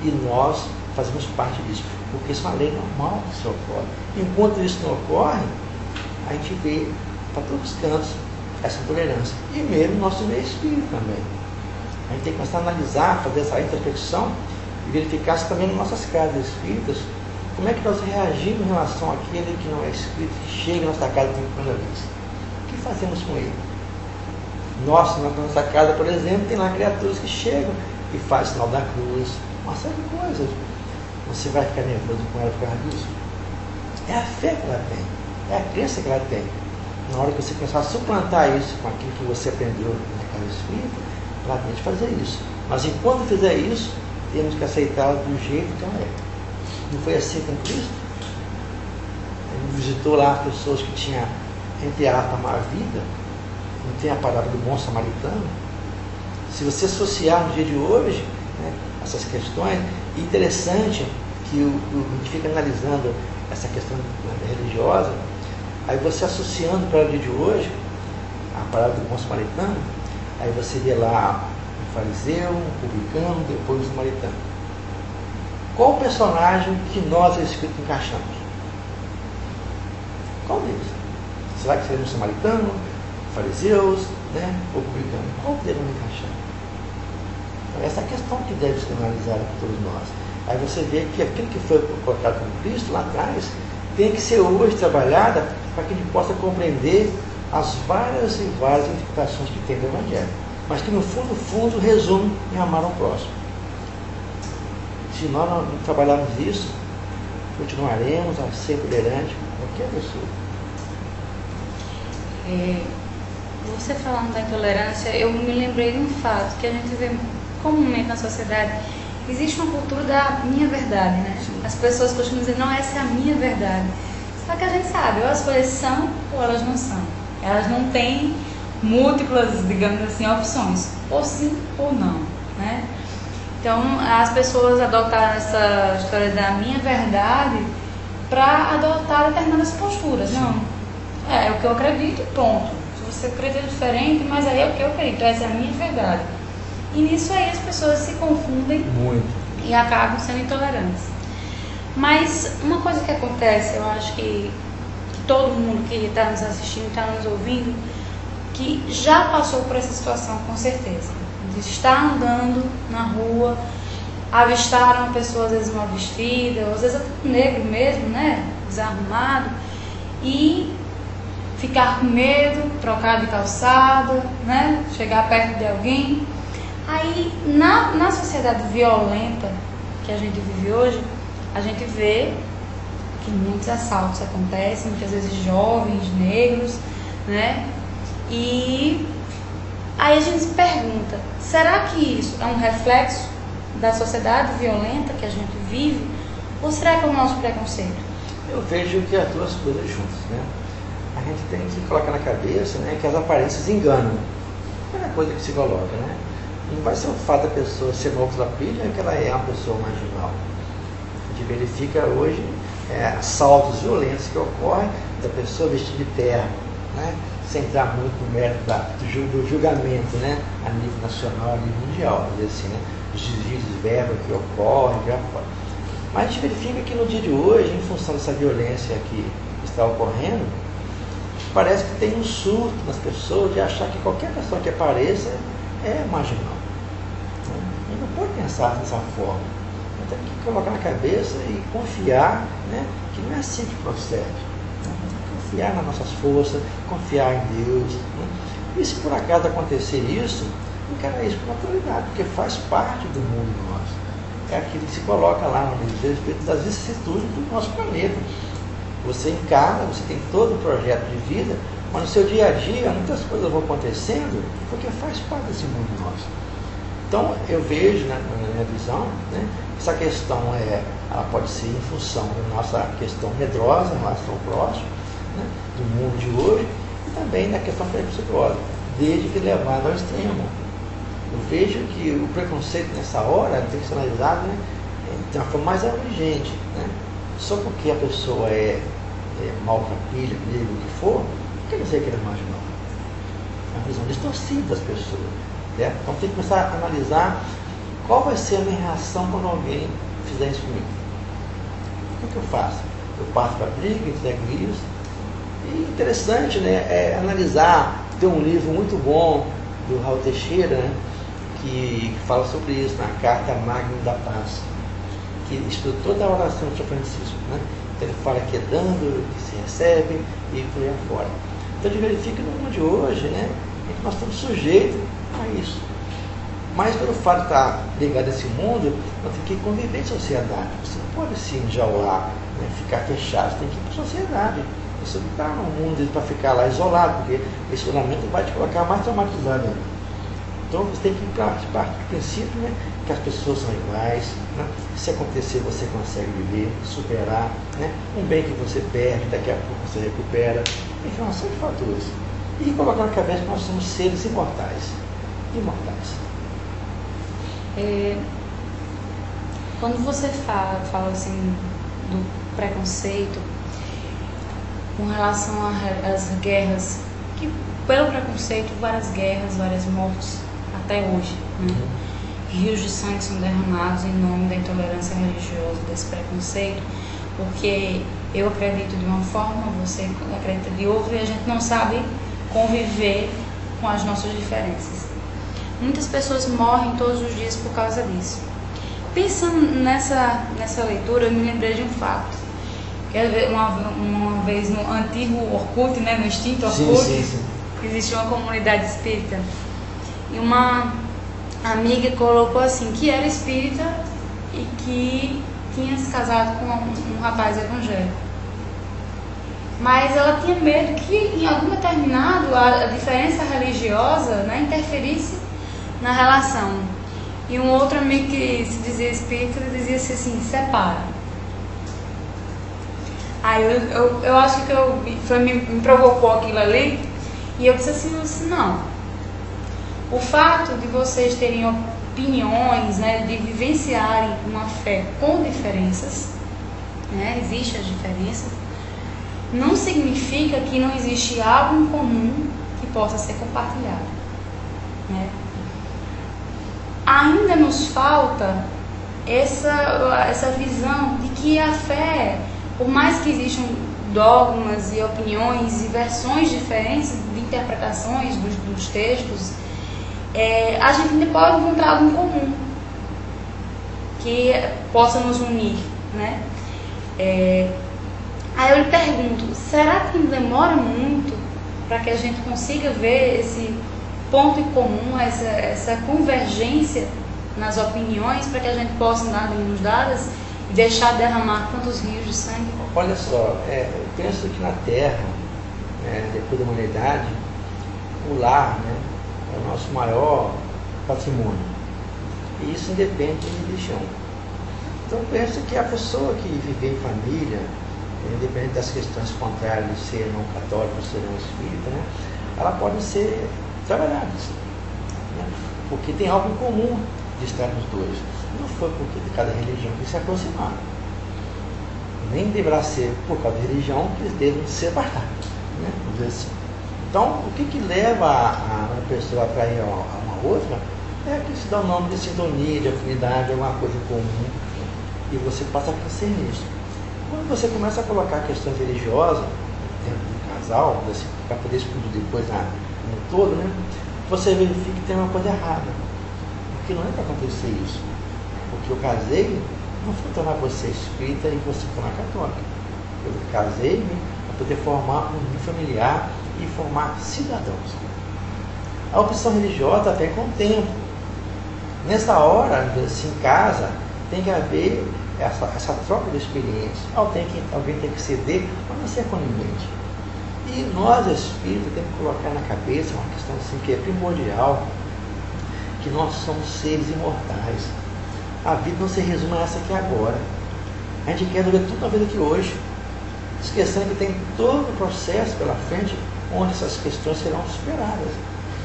E nós fazemos parte disso, porque isso é uma lei normal que se ocorre. Enquanto isso não ocorre, a gente vê para todos os cantos essa intolerância. E mesmo no nosso meio espírito também. A gente tem que começar a analisar, fazer essa introspecção e verificar se também nas nossas casas espíritas, como é que nós reagimos em relação àquele que não é espírita, que chega na nossa casa pela primeira vez. O que fazemos com ele? Nossa, na nossa casa, por exemplo, tem lá criaturas que chegam e fazem sinal da cruz, uma série de coisas. Você vai ficar nervoso com ela por causa disso? É a fé que ela tem, é a crença que ela tem. Na hora que você começar a suplantar isso com aquilo que você aprendeu na casa espírita, ela tem de fazer isso. Mas enquanto fizer isso, temos que aceitá-la do jeito que ela é. Não foi assim com Cristo? Ele visitou lá as pessoas que tinham, entre aspas, má vida. Não tem a palavra do bom samaritano. Se você associar no dia de hoje, né, essas questões, é interessante que a gente fica analisando essa questão religiosa, aí você associando para o dia de hoje, a palavra do bom samaritano, aí você vê lá um fariseu, um publicano, depois um samaritano. Qual o personagem que nós, espíritos, encaixamos? Qual deles? Será que seria um samaritano, fariseus, né, ou publicano? Qual devemos encaixar? Então, essa é a questão que deve ser analisada por todos nós. Aí você vê que aquilo que foi colocado como Cristo lá atrás tem que ser hoje trabalhada para que a gente possa compreender as várias e várias interpretações que tem do Evangelho, mas que no fundo resume em amar ao próximo. Se nós não trabalharmos isso, continuaremos a ser tolerantes com qualquer pessoa. Você falando da intolerância, eu me lembrei de um fato que a gente vê comumente na sociedade. Existe uma cultura da minha verdade, né? Sim. As pessoas costumam dizer, não, essa é a minha verdade. Só que a gente sabe, ou as coisas são ou elas não são. Elas não têm múltiplas, digamos assim, opções. Ou sim ou não, né? Então, as pessoas adotaram essa história da minha verdade para adotar determinadas posturas. Sim. Não, é o que eu acredito e ponto. Se você acredita diferente, mas aí é o que eu acredito, essa é a minha verdade. E nisso aí as pessoas se confundem muito e acabam sendo intolerantes. Mas uma coisa que acontece, eu acho que todo mundo que está nos assistindo, está nos ouvindo, que já passou por essa situação com certeza. De estar andando na rua, avistaram uma pessoa às vezes mal vestida, ou às vezes até um negro mesmo, né, desarrumado, e ficar com medo, trocar de calçada, né, chegar perto de alguém. Aí, na sociedade violenta que a gente vive hoje, a gente vê que muitos assaltos acontecem, muitas vezes jovens, negros, né? E Aí a gente se pergunta, será que isso é um reflexo da sociedade violenta que a gente vive? Ou será que é o nosso preconceito? Eu vejo que as duas coisas juntas, né? A gente tem que colocar na cabeça, né, que as aparências enganam. É a primeira coisa que se coloca, né? Não vai ser o fato da pessoa ser moxapilha que ela é uma pessoa marginal. A gente verifica hoje assaltos violentos que ocorrem da pessoa vestida de terno, né? Sem entrar muito no mérito do julgamento, né? A nível nacional, a nível mundial, vamos dizer assim, né? Os desvios de verba que ocorrem, já fora. Mas a gente verifica que no dia de hoje, em função dessa violência que está ocorrendo, parece que tem um surto nas pessoas de achar que qualquer pessoa que apareça é marginal. A gente não pode pensar dessa forma. A gente tem que colocar na cabeça e confiar, né, que não é assim que procede. Confiar nas nossas forças, confiar em Deus. Né? E se por acaso acontecer isso, encarar isso com naturalidade, porque faz parte do mundo nosso. É aquilo que se coloca lá no respeito das vicissitudes do nosso planeta. Você encara, você tem todo o projeto de vida, mas no seu dia a dia muitas coisas vão acontecendo porque faz parte desse mundo nosso. Então eu vejo, né, na minha visão, né, essa questão ela pode ser em função da nossa questão medrosa em relação ao próximo, né, do mundo de hoje, e também da questão preconceituosa, desde que levado ao extremo. Eu vejo que o preconceito nessa hora tem que ser analisado, né, de uma forma mais abrangente, né? Só porque a pessoa é maltrapilha, negro, o que for, não quer dizer que ele é marginal. É uma visão distorcida das pessoas. Né? Então tem que começar a analisar qual vai ser a minha reação quando alguém fizer isso comigo. O que eu faço? Eu parto para a briga, entrego isso. E interessante, né, analisar. Tem um livro muito bom do Raul Teixeira, né, que fala sobre isso, na Carta Magna da Paz, que estuda toda a oração de São Francisco, né? Então ele fala que é dando, que se recebe e por aí afora. Então a gente verifica no mundo de hoje, né, que nós estamos sujeitos a isso. Mas pelo fato de estar ligado a esse mundo, nós temos que conviver em sociedade. Você não pode se enjaular, né, ficar fechado, você tem que ir para a sociedade. Você não está no mundo para ficar lá isolado, porque esse isolamento vai te colocar mais traumatizado ainda. Então você tem que ir para parte do princípio, né, que as pessoas são iguais, né? Se acontecer você consegue viver, superar, né? Um bem que você perde, daqui a pouco você recupera, enfim, uma série de fatores. E colocar na cabeça que nós somos seres imortais. Imortais. Quando você fala assim do preconceito com relação às guerras, que pelo preconceito várias guerras, várias mortes até hoje, né? Rios de sangue são derramados em nome da intolerância religiosa, desse preconceito, porque eu acredito de uma forma, você acredita de outra, e a gente não sabe conviver com as nossas diferenças. Muitas pessoas morrem todos os dias por causa disso. Pensando nessa leitura, eu me lembrei de um fato. Uma vez no antigo Orkut, né, no extinto Orkut, sim. Existia uma comunidade espírita. E uma amiga colocou assim, que era espírita e que tinha se casado com um rapaz evangélico. Mas ela tinha medo que em algum determinado a diferença religiosa, né, interferisse na relação. E um outro amigo que se dizia espírita dizia assim, separa. Aí eu acho que me provocou aquilo ali, e eu disse assim, não. O fato de vocês terem opiniões, né, de vivenciarem uma fé com diferenças, né, existem as diferenças, não significa que não existe algo em comum que possa ser compartilhado, né? Ainda nos falta essa visão de que a fé, por mais que existam dogmas e opiniões e versões diferentes de interpretações dos textos, a gente ainda pode encontrar algo em comum que possa nos unir, né? Aí eu lhe pergunto, será que demora muito para que a gente consiga ver esse ponto em comum, essa convergência nas opiniões, para que a gente possa dar mãos dadas e deixar derramar tantos rios de sangue? Olha só, eu penso que na Terra, depois da humanidade, o lar, né, é o nosso maior patrimônio. E isso independe de religião. Então penso que a pessoa que viver em família, independente das questões contrárias de ser não católico ou ser não espírita, né, ela pode ser trabalhada, né, porque tem algo em comum de estar nos dois. Não foi porque de cada religião que se aproximaram. Nem deverá ser por causa da religião que eles devem se separar, né, vamos dizer assim. Então, o que leva a uma pessoa a atrair a uma outra é que se dá um nome de sintonia, de afinidade, alguma coisa em comum, e você passa a crescer nisso. Quando você começa a colocar questões religiosas dentro do casal, para poder explodir depois no todo, né, você verifica que tem uma coisa errada. Porque não é para acontecer isso. Porque eu casei, não foi tornar você espírita e você tornar católica. Eu casei-me para poder formar um nível familiar e formar cidadãos. A opção religiosa vem com o tempo. Nessa hora, assim, em casa, tem que haver essa troca de experiência. Alguém tem que ceder, mas não ser conivente. E nós, espíritos, temos que colocar na cabeça uma questão assim, que é primordial, que nós somos seres imortais. A vida não se resume a essa aqui agora. A gente quer ver tudo na vida aqui hoje, esquecendo que tem todo o processo pela frente, onde essas questões serão superadas.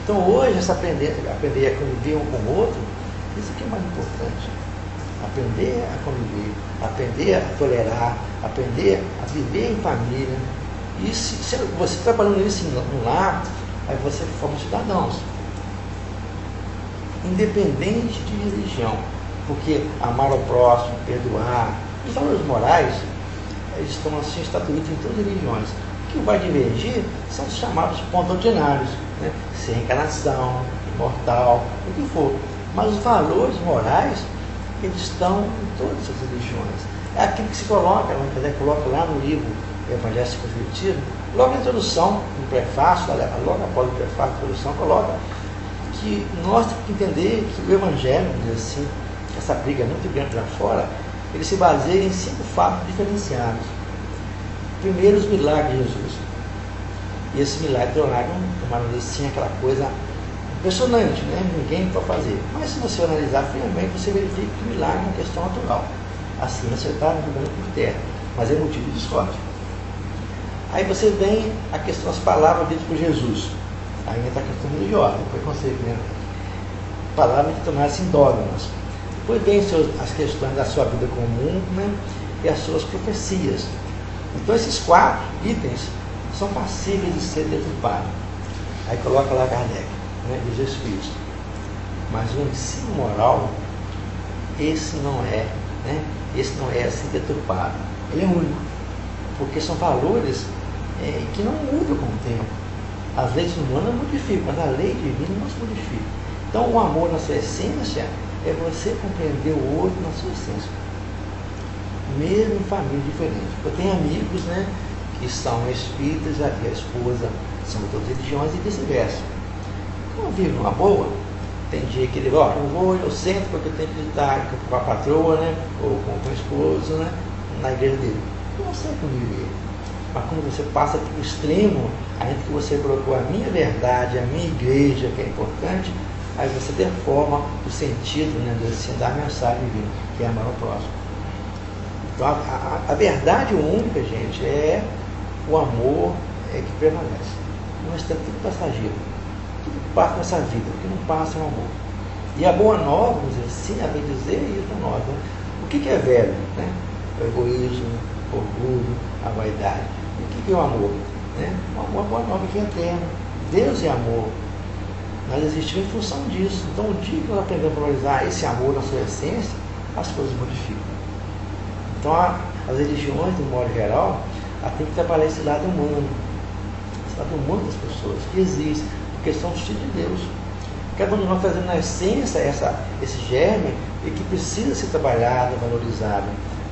Então hoje, aprender a conviver um com o outro, isso que é mais importante. Aprender a conviver, aprender a tolerar, aprender a viver em família. E se você trabalhando isso no lar, aí você forma cidadãos. Independente de religião. Porque amar ao próximo, perdoar, os valores morais, eles estão assim estatuídos em todas as religiões. O que vai divergir são os chamados pontos ordinários, né? Ser reencarnação, imortal, o que for. Mas os valores morais, eles estão em todas as religiões. É aquilo que se coloca lá no livro Evangelho Segundo o Espiritismo, logo na introdução, no prefácio, logo após o prefácio, a introdução, coloca que nós temos que entender que o Evangelho, assim, essa briga muito grande lá fora, ele se baseia em 5 fatos diferenciados. Primeiro, os milagres de Jesus. E esse milagre tornaram, assim, aquela coisa impressionante, né? Ninguém pode fazer. Mas se você analisar friamente, você verifica que o milagre é uma questão natural. A ciência está jogando por terra, mas é motivo de discórdia. Aí você vem a questão das palavras ditas por Jesus. Aí entra a questão religiosa, depois conceito, né? Palavras que tornaram-se dogmas. Depois vem as questões da sua vida comum, né? E as suas profecias. Então esses 4 itens são passíveis de ser deturpados. Aí coloca lá Kardec, né, dos Espíritos. Mas o ensino moral, esse não é, né? Esse não é assim deturpado. Ele é único. Porque são valores que não mudam com o tempo. As leis humanas modificam, mas a lei divina não se modifica. Então o amor na sua essência é você compreender o outro na sua essência. Mesmo em famílias diferentes. Eu tenho amigos, né, que são espíritas e a esposa são de outras religiões e vice-versa. Não vive numa boa. Tem dia que ele, eu sento porque eu tenho que estar com a patroa, né, ou com o esposo, né, na igreja dele. Eu não sei conviver. Mas quando você passa para o extremo, ainda que você colocou a minha verdade, a minha igreja, que é importante, aí você deforma o sentido, né, assim, da mensagem divina, que é amar ao próximo. Então a verdade única, gente, é o amor que prevalece. Nós temos tudo passageiro. Tudo que passa nessa vida, o que não passa é o amor. E a boa nova, vamos dizer assim, a bem dizer, é isso para nós. Né? O que é velho? Né? O egoísmo, o orgulho, a vaidade. O que é o amor? Né? O amor, a boa nova que é eterno. Deus é amor. Nós existimos em função disso. Então, o dia que nós aprendemos a valorizar esse amor na sua essência, as coisas modificam. Então, as religiões, de um modo geral, têm que trabalhar esse lado humano. Esse lado humano das pessoas, que existe, porque são os filhos de Deus. Cada um de nós trazendo na essência esse germe e que precisa ser trabalhado, valorizado.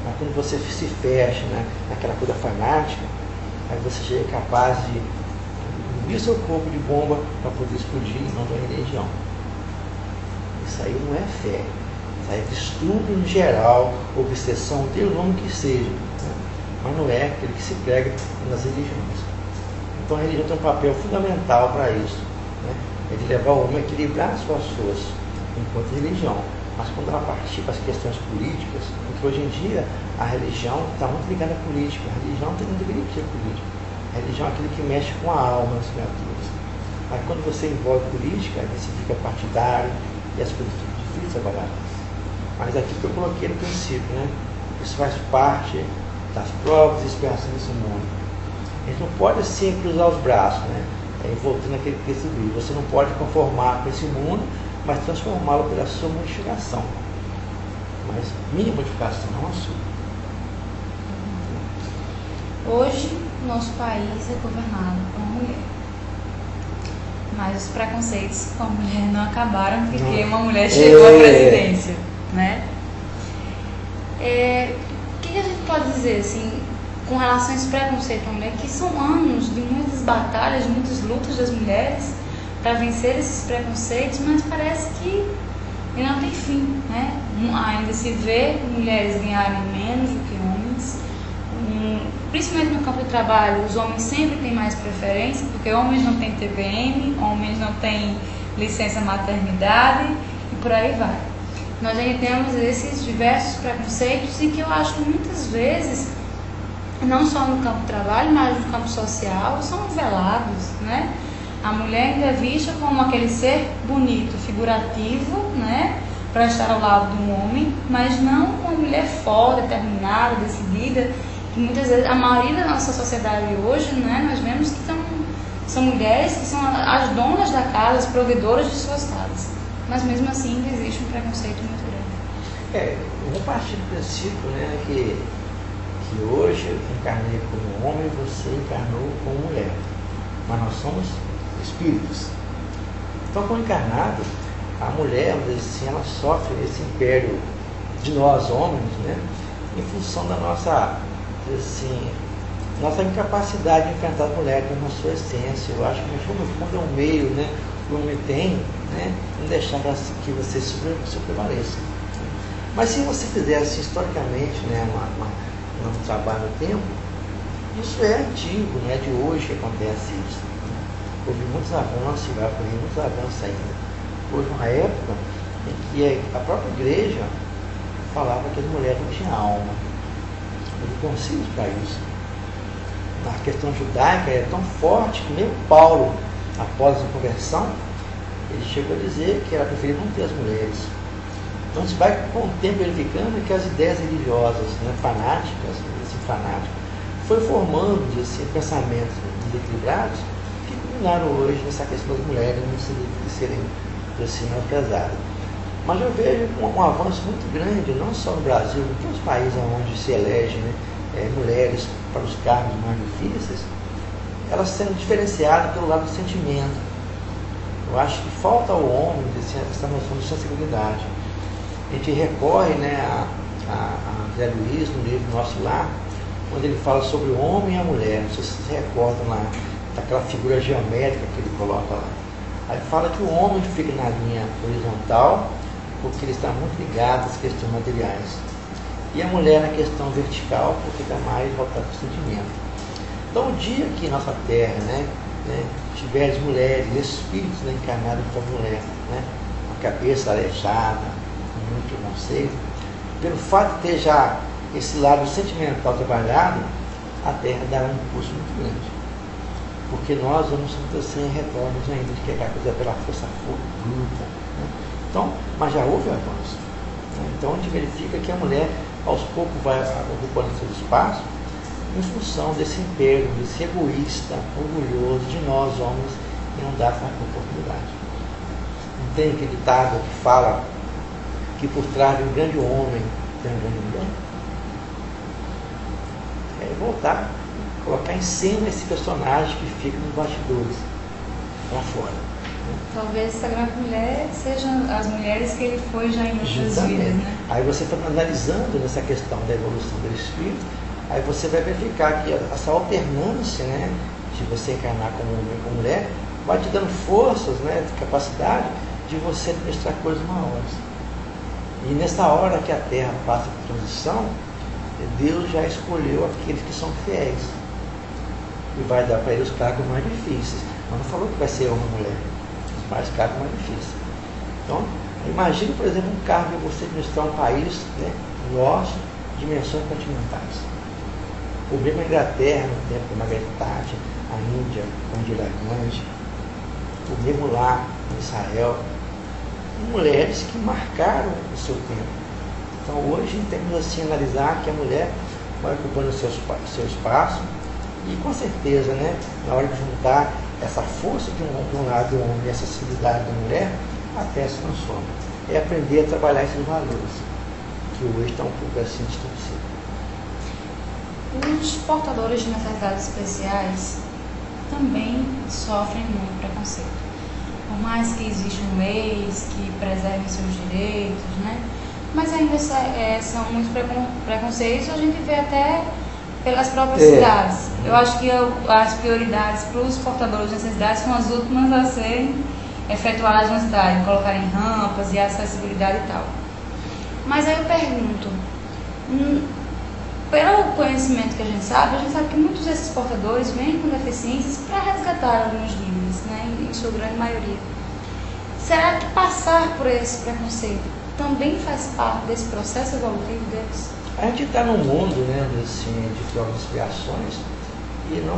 Mas quando você se fecha, né, naquela coisa fanática, aí você já é capaz de unir seu corpo de bomba para poder explodir em nome da religião. Isso aí não é fé. Isso aí é distúrbio em geral, obsessão, dê o nome que seja. Né? Mas não é aquele que se prega nas religiões. Então a religião tem um papel fundamental para isso. Né? é de levar o homem a equilibrar as suas forças enquanto religião. Mas quando ela partir para as questões políticas, porque hoje em dia a religião está muito ligada à política. A religião não deveria ser política. A religião é aquilo que mexe com a alma das criaturas. Mas quando você envolve política, aí você fica partidário e as coisas ficam difíceis agora. Mas aqui que eu coloquei no princípio, né? Isso faz parte das provas e expiações desse mundo. A gente não pode assim cruzar os braços, né? Voltando naquele texto bíblico. Você não pode conformar com esse mundo, mas transformá-lo pela sua modificação. Mas minha modificação, não a sua. Hoje, nosso país é governado por uma mulher. Mas os preconceitos com a mulher não acabaram porque uma mulher chegou à presidência, né? O que a gente pode dizer, assim, com relação a esse preconceito com a mulher, que são anos de muitas batalhas, de muitas lutas das mulheres para vencer esses preconceitos, mas parece que ele não tem fim, né? Ainda se vê mulheres ganharem menos do que homens, principalmente no campo de trabalho. Os homens sempre têm mais preferência, porque homens não têm TPM, homens não têm licença maternidade e por aí vai. Nós ainda temos esses diversos preconceitos e que eu acho que muitas vezes, não só no campo de trabalho, mas no campo social, são velados, né? A mulher ainda é vista como aquele ser bonito, figurativo, né? Para estar ao lado de um homem, mas não uma mulher forte, determinada, decidida, que muitas vezes, a maioria da nossa sociedade hoje, né? Nós vemos que são mulheres que são as donas da casa, as provedoras de suas casas. Mas mesmo assim ainda existe um preconceito muito grande. Eu vou partir do princípio, né, que hoje eu encarnei como homem e você encarnou como mulher. Mas nós somos espíritos. Então, como encarnado, a mulher, vamos dizer assim, ela sofre esse império de nós homens, né, em função da nossa, assim, nossa incapacidade de enfrentar as mulheres na sua essência. Eu acho que quando é um meio, né, que o homem tem, né, não deixar que você prevaleça. Mas se você fizer assim, historicamente, né, um trabalho no tempo, isso é antigo, não é de hoje que acontece isso. Houve muitos avanços, vai ocorrer muitos avanços ainda. Houve uma época em que a própria igreja falava que as mulheres não tinham alma. Houve concílios para isso. A questão judaica é tão forte que mesmo Paulo, após a conversão, ele chegou a dizer que era preferível não ter as mulheres. Então se vai com o tempo verificando que as ideias religiosas, né, fanáticas, foi formando assim, pensamentos desequilibrados que culminaram hoje nessa questão das mulheres não serem assim, mais pesadas. Mas eu vejo um avanço muito grande, não só no Brasil, em todos os países onde se elege, né, mulheres para os cargos mais difíceis, elas sendo diferenciadas pelo lado do sentimento. Eu acho que falta ao homem essa noção de sensibilidade. A gente recorre, né, a Zé Luiz, no livro Nosso Lar, onde ele fala sobre o homem e a mulher. Não sei se vocês recordam lá, daquela figura geométrica que ele coloca lá. Aí fala que o homem fica na linha horizontal, porque ele está muito ligado às questões materiais. E a mulher na questão vertical, porque está mais voltada para o sentimento. Então, o dia que nossa Terra, né, tiver as mulheres, espíritos, né, encarnados como mulher, né, a cabeça aleijada, com muito preconceito, pelo fato de ter já esse lado sentimental trabalhado, a Terra dará um impulso muito grande. Porque nós vamos muito assim retornos ainda de querer a coisa pela força bruta. Né? Então, mas já houve avanço. Né? Então a gente verifica que a mulher aos poucos vai ocupando seu espaço em função desse império, desse egoísta, orgulhoso de nós homens e não dar essa oportunidade. Não tem aquele ditado que fala que por trás de um grande homem tem uma grande mulher? É voltar, colocar em cena esse personagem que fica nos bastidores, lá fora. Talvez essa grande mulher sejam as mulheres que ele foi já em outras vidas, né? Aí você está analisando nessa questão da evolução do espírito, aí você vai verificar que essa alternância, né, de você encarnar como homem e como mulher, vai te dando forças, né, capacidade de você administrar coisas maiores. E nessa hora que a Terra passa por transição, Deus já escolheu aqueles que são fiéis e vai dar para eles os cargos mais difíceis. Mas não falou que vai ser homem ou mulher. mais caro e mais difícil. Então, imagine, por exemplo, um cargo de você administrar um país, né, nosso, dimensões continentais. O mesmo a Inglaterra, no tempo da Margaret Thatcher, a Índia, com Indira Gandhi, o mesmo lá em Israel, mulheres que marcaram o seu tempo. Então hoje temos assim analisar que a mulher vai ocupando o seu espaço e com certeza, né, na hora de juntar essa força de um lado do homem e essa sensibilidade da mulher, a Terra se transforma. É aprender a trabalhar esses valores, que hoje estão um pouco assim distorcidos. Os portadores de necessidades especiais também sofrem muito preconceito. Por mais que existam leis que preservem seus direitos, né? Mas ainda são muitos preconceitos, a gente vê até pelas próprias cidades. Eu acho que as prioridades para os portadores de necessidades são as últimas a serem efetuadas na cidade, colocarem rampas e acessibilidade e tal. Mas aí eu pergunto, pelo conhecimento que a gente sabe que muitos desses portadores vêm com deficiências para resgatar alguns dívidas, né, em sua grande maioria. Será que passar por esse preconceito também faz parte desse processo evolutivo deles? A gente está num mundo, né, assim, de trocas de expiações e não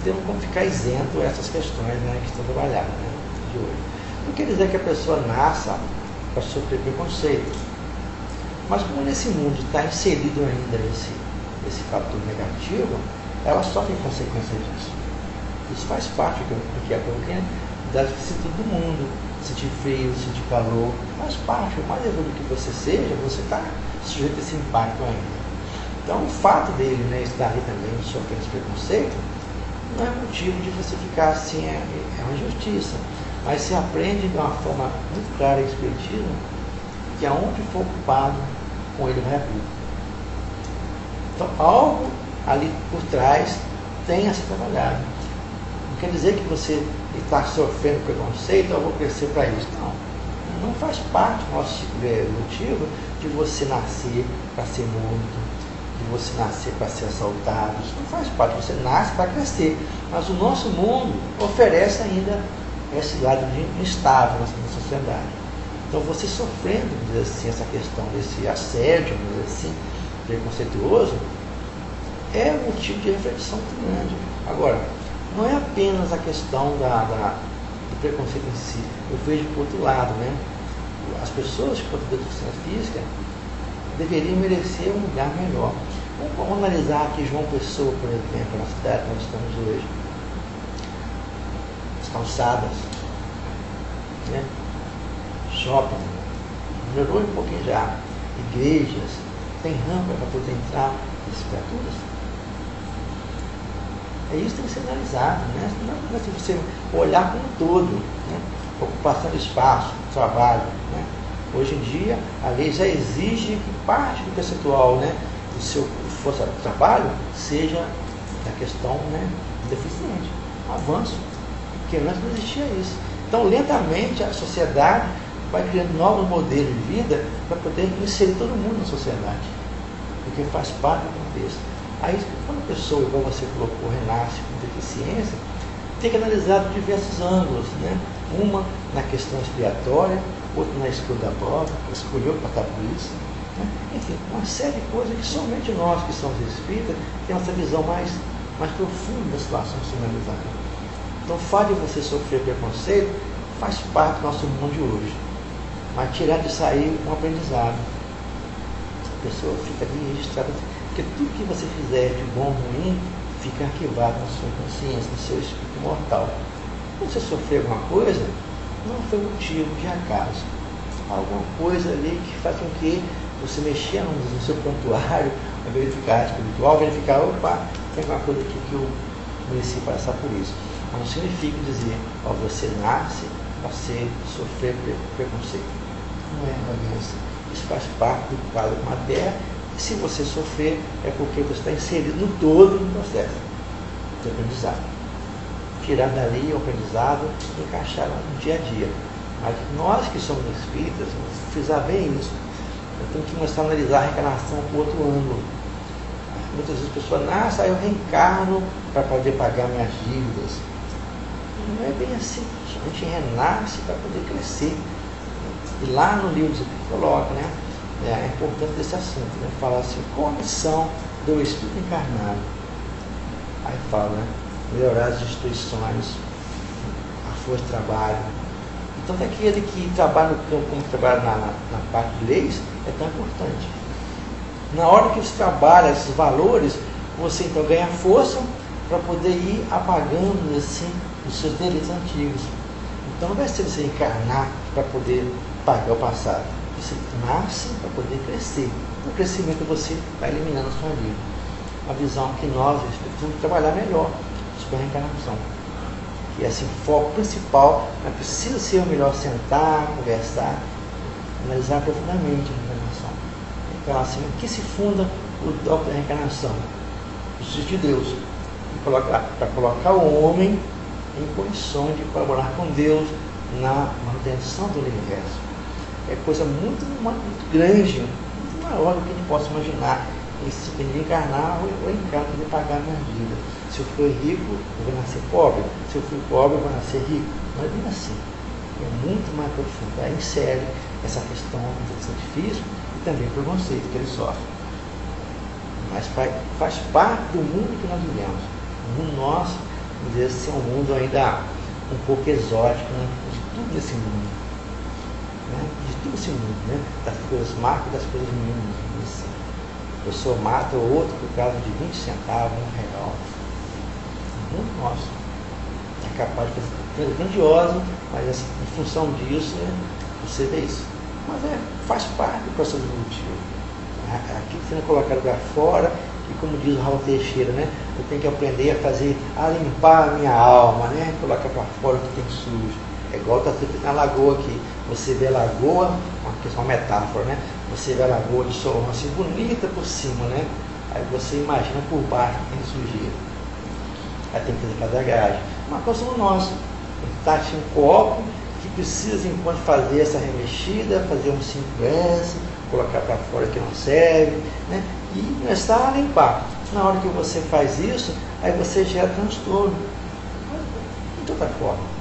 temos como ficar isento a essas questões, né, que estão trabalhadas, né, de hoje. Não quer dizer que a pessoa nasça para sofrer preconceito. Mas como nesse mundo está inserido ainda esse fator negativo, ela sofre consequências disso. Isso faz parte do que é da vicissitude do mundo, sentir frio, sentir calor, faz parte. O mais evoluído que você seja, você está sujeito a esse impacto ainda. Então o fato dele, né, estar ali também sofrendo esse preconceito, não é motivo de você ficar assim, é uma injustiça. Mas se aprende de uma forma muito clara e espiritismo, que aonde for ocupado, com ele vai abrir. Então, algo ali por trás tem a ser trabalhado. Não quer dizer que você está sofrendo preconceito, eu vou crescer para isso. Não. Não faz parte do nosso ciclo evolutivo de você nascer para ser morto, de você nascer para ser assaltado. Isso não faz parte. Você nasce para crescer. Mas o nosso mundo oferece ainda esse lado de instável na sociedade. Então você sofrendo, vamos dizer assim, essa questão desse assédio, vamos dizer assim, preconceituoso, é motivo de reflexão muito grande. Agora, não é apenas a questão do preconceito em si, eu vejo por outro lado, né? As pessoas com deficiência física deveriam merecer um lugar melhor. Vamos analisar aqui João Pessoa, por exemplo, na cidade que nós estamos hoje. As calçadas, né? Shopping, melhorou um pouquinho já, igrejas, tem rampa para poder entrar nessas criaturas. É isso que tem que ser analisado, né? Não é assim você olhar como um todo, né? Ocupação de espaço, trabalho, né? Hoje em dia a lei já exige que parte do percentual, né, do seu força de trabalho seja a questão, né, deficiente. Avanço, porque antes não existia isso. Então lentamente a sociedade vai criando novos modelos de vida para poder inserir todo mundo na sociedade, porque faz parte do contexto. Aí, quando a pessoa, igual você colocou, renasce com deficiência, tem que analisar de diversos ângulos, né? Uma na questão expiatória, outra na escolha da prova, escolheu passar por isso, né? Enfim, uma série de coisas que somente nós que somos espíritas temos essa visão mais profunda da situação analisada. Então, o fato de você sofrer preconceito faz parte do nosso mundo de hoje. Mas tirar de sair um aprendizado. A pessoa fica ali registrada, porque tudo que você fizer de bom ou ruim fica arquivado na sua consciência, no seu espírito mortal. Quando você sofrer alguma coisa, não foi motivo de acaso. Alguma coisa ali que faz com que você mexer no seu prontuário, a verificar espiritual, verificar, opa, tem alguma coisa aqui que eu mereci passar por isso. Mas não significa dizer, ó, você nasce para sofrer preconceito. Não é doença. Isso faz parte do quadro de uma terra, e se você sofrer, é porque você está inserido no todo do processo de aprendizado. Tirar dali o aprendizado e encaixar no dia a dia. Mas nós que somos espíritas, vamos frisar bem isso. Eu tenho que começar a analisar a reencarnação por outro ângulo. Muitas vezes a pessoa nasce, aí eu reencarno para poder pagar minhas dívidas. não é bem assim. A gente renasce para poder crescer. E lá no livro você coloca, né? É importante desse assunto, né? Fala assim, qual a missão do Espírito encarnado? Aí fala, né? Melhorar as instituições, a força de trabalho. Então, daquele que trabalha no campo, como trabalha na parte de leis, é tão importante. Na hora que você trabalha esses valores, você então ganha força para poder ir apagando assim, os seus delitos antigos. Então, não vai ser você encarnar para poder pagar o passado. Você nasce para poder crescer. No crescimento você vai eliminando a sua vida. Uma visão que nós temos que trabalhar melhor sobre a reencarnação. E assim, o foco principal não precisa ser o melhor sentar, conversar, analisar profundamente a reencarnação. Então, assim, o que se funda o dogma da reencarnação? O Espírito de Deus. Para colocar o homem em condições de colaborar com Deus na manutenção do universo. É coisa muito grande, muito maior do que a gente possa imaginar. Se eu encarnar ou encarno para pagar a minha vida. Se eu for rico, eu vou nascer pobre. Se eu for pobre, eu vou nascer rico. Não é bem assim. É muito mais profundo. Aí insere essa questão do sacrifício e também o preconceito que ele sofre. Mas faz parte do mundo que nós vivemos. O mundo nosso, vamos dizer assim, é um mundo ainda um pouco exótico, né? De tudo esse mundo. Né? De tudo esse mundo, né? Das coisas macro e das coisas mínimas. Assim. A pessoa mata o outro por causa de 20 centavos, R$1. O mundo nosso é capaz de fazer coisa grandiosa, mas assim, em função disso, né, você vê isso. Mas faz parte do processo evolutivo. Aquilo sendo colocado para fora, e como diz o Raul Teixeira, né, eu tenho que aprender a limpar a minha alma, né, colocar para fora o que tem sujo. É igual está na lagoa aqui. Você vê a lagoa, uma metáfora, né? Você vê a lagoa de Solon assim, bonita por cima, né? Aí você imagina por baixo que tem sujeira. Aí tem que fazer cadragagem. Uma coisa como nós. Está assim, um copo que precisa, enquanto fazer essa remexida, fazer um 5S, colocar para fora que não serve, né? E começar a limpar. Na hora que você faz isso, aí você gera transtorno. De outra forma.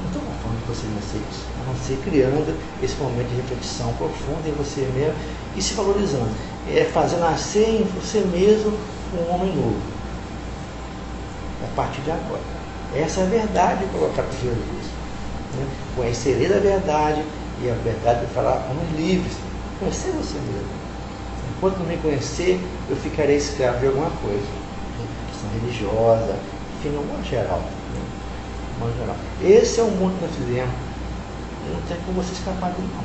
Não tem uma forma de você vencer isso, a não ser criando esse momento de reflexão profunda em você mesmo e se valorizando. É fazer nascer em você mesmo um homem novo. A partir de agora. Essa é a verdade de colocar para Jesus. Né? Conhecerei a verdade e a verdade de falar homens livres. Conhecer você mesmo. Enquanto não me conhecer, eu ficarei escravo de alguma coisa. Né? Questão religiosa, enfim, no modo geral. Esse é o mundo que nós vivemos. Não tem como você escapar dele, não.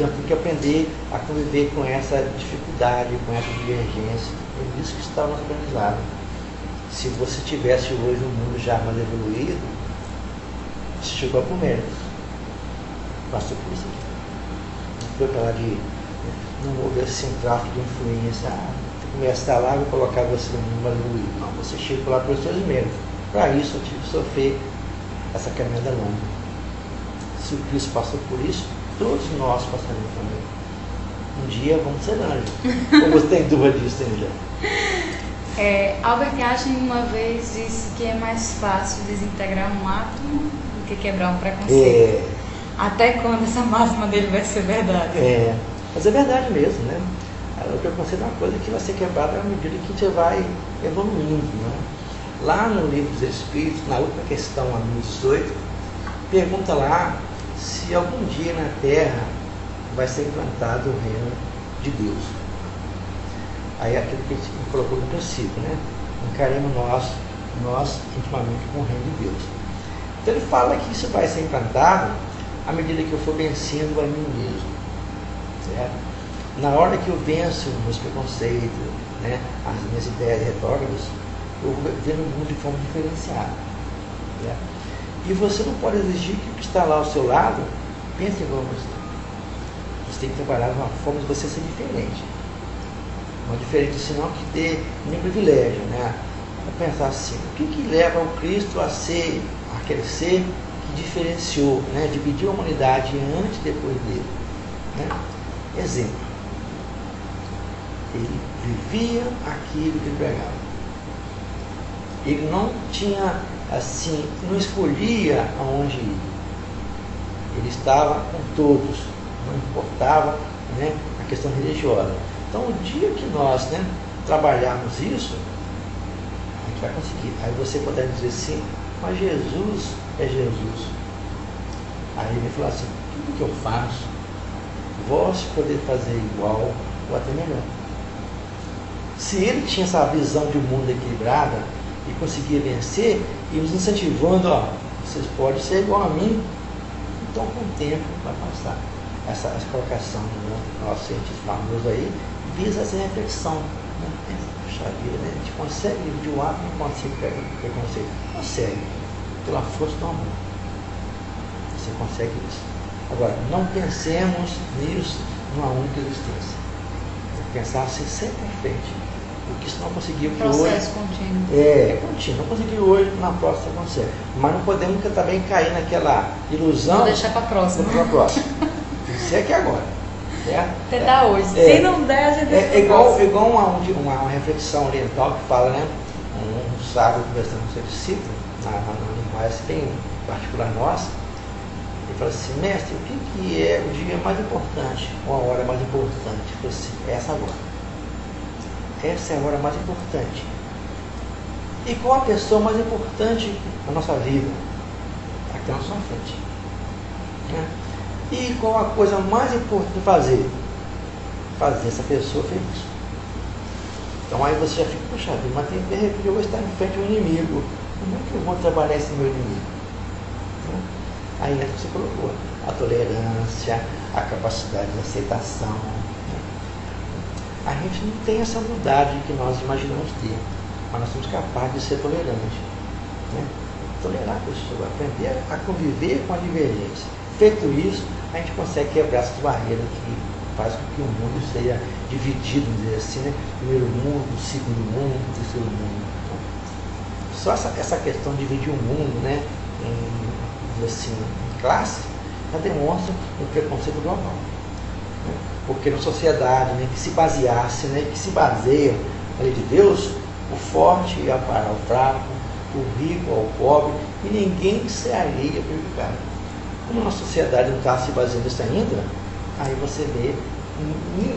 Eu tenho que aprender a conviver com essa dificuldade, com essa divergência. É isso que está nos organizado. Se você tivesse hoje um mundo já mais evoluído, você chegou para o mérito. Passou por isso aqui. Não foi para lá de. Não houve assim um tráfico de influência. Começar lá e vou colocar você no mundo mais evoluído. Não, você chegou lá pelos seus méritos. Para isso eu tive que sofrer essa caminhada longa. Se o Cristo passou por isso, todos nós passaremos também. Um dia vamos ser anjos. Ou você tem dúvida disso, já? Albert Einstein uma vez disse que é mais fácil desintegrar um átomo do que quebrar um preconceito. Até quando essa máxima dele vai ser verdade? Mas é verdade mesmo, né? O preconceito é uma coisa que vai ser quebrada à medida que você vai evoluindo, né? Lá no Livro dos Espíritos, na última questão, a 1018, pergunta lá se algum dia na Terra vai ser implantado o reino de Deus. Aí aquilo que a gente colocou no princípio, né? Encaremos nós intimamente com o reino de Deus. Então ele fala que isso vai ser implantado à medida que eu for vencendo a mim mesmo. Certo? Na hora que eu venço os meus preconceitos, né? As minhas ideias retrógradas, eu vou ver o mundo de forma diferenciada. Né? E você não pode exigir que o que está lá ao seu lado pense igual a você. Você tem que trabalhar de uma forma de você ser diferente. Não diferente senão que dê nenhum privilégio. Né? Vou pensar assim, o que leva o Cristo a aquele ser que diferenciou, né? Dividiu a humanidade antes e depois dele. Né? Exemplo. Ele vivia aquilo que ele pregava. Ele não tinha assim, não escolhia aonde ir. Ele estava com todos, não importava, né, a questão religiosa. Então, o dia que nós, né, trabalharmos isso, a gente vai conseguir. Aí você poderá dizer assim, mas Jesus é Jesus. Aí ele falou assim, tudo que eu faço, vós poder fazer igual ou até melhor. Se ele tinha essa visão de um mundo equilibrada e conseguia vencer, e nos incentivando, ó, vocês podem ser igual a mim, então com o tempo vai passar. Essa colocação do nosso cientista famoso aí visa essa reflexão. Né? Puxa vida, né? A gente consegue dividir o ato, não consegue pegar o preconceito. Consegue, pela força do amor. Você consegue isso. Agora, não pensemos nisso numa única existência. Pensar assim sempre em frente. Porque se não conseguir processo hoje. Processo contínuo. É contínuo. Não conseguir hoje, na próxima você consegue. Mas não podemos também cair naquela ilusão. Vou deixar para a próxima. Para a próxima. Isso é aqui agora. Tentar hoje. Se não der, a gente é igual uma reflexão oriental que fala, né? Um sábio conversando com seu discípulo, na linguagem bem particular nossa, ele fala assim, mestre, o que é o dia mais importante, ou a hora mais importante? Ele falou assim, essa agora. Essa é a hora mais importante. E qual a pessoa mais importante na nossa vida? Aqui na sua frente. Né? E qual a coisa mais importante de fazer? Fazer essa pessoa feliz. Então aí você já fica, puxa vida, mas de repente eu vou estar em frente ao inimigo. Como é que eu vou trabalhar esse meu inimigo? Né? Aí entra o que você colocou, a tolerância, a capacidade de aceitação. Né? A gente não tem essa humildade que nós imaginamos ter, mas nós somos capazes de ser tolerantes. Né? Tolerar a pessoa, aprender a conviver com a divergência. Feito isso, a gente consegue quebrar essas barreiras que faz com que o mundo seja dividido, vamos dizer assim, né? Primeiro mundo, segundo mundo, terceiro mundo. Então, só essa questão de dividir o mundo, né, em classes, já demonstra um preconceito global. Né? Porque na sociedade, né, que se baseasse, né, que se baseia na lei de Deus, o forte ia parar o fraco, o rico ao pobre, e ninguém seria prejudicado. Como a nossa sociedade não está se baseando nisso ainda, aí você vê,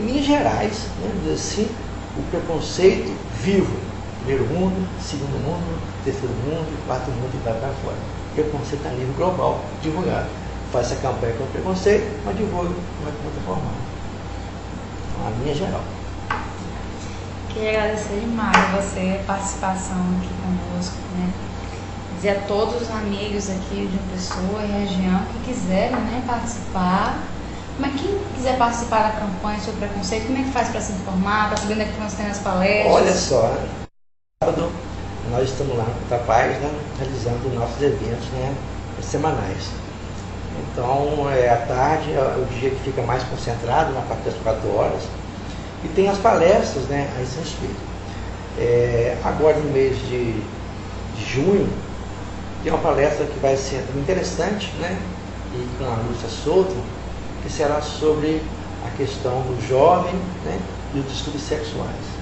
em gerais, né, assim, o preconceito vivo. Primeiro mundo, segundo mundo, terceiro mundo, quarto mundo e vai para fora. O preconceito a nível global, divulgado. Faz essa campanha contra o preconceito, mas divulga como é que conta formal. Então, a linha geral. Queria agradecer demais a você, a participação aqui conosco, né? Dizer a todos os amigos aqui de uma pessoa e região que quiserem, né, participar. Mas quem quiser participar da campanha sobre preconceito, como é que faz para se informar, para saber onde é que nós temos as palestras? Olha só, sábado nós estamos lá com o Tapaz, né, realizando nossos eventos, né, semanais. Então, à tarde é o dia que fica mais concentrado, na parte das 4 horas, e tem as palestras, né, a esse respeito. Agora, no mês de junho, tem uma palestra que vai ser interessante, né, e com a Lúcia Souto, que será sobre a questão do jovem, né, e os distúrbios sexuais.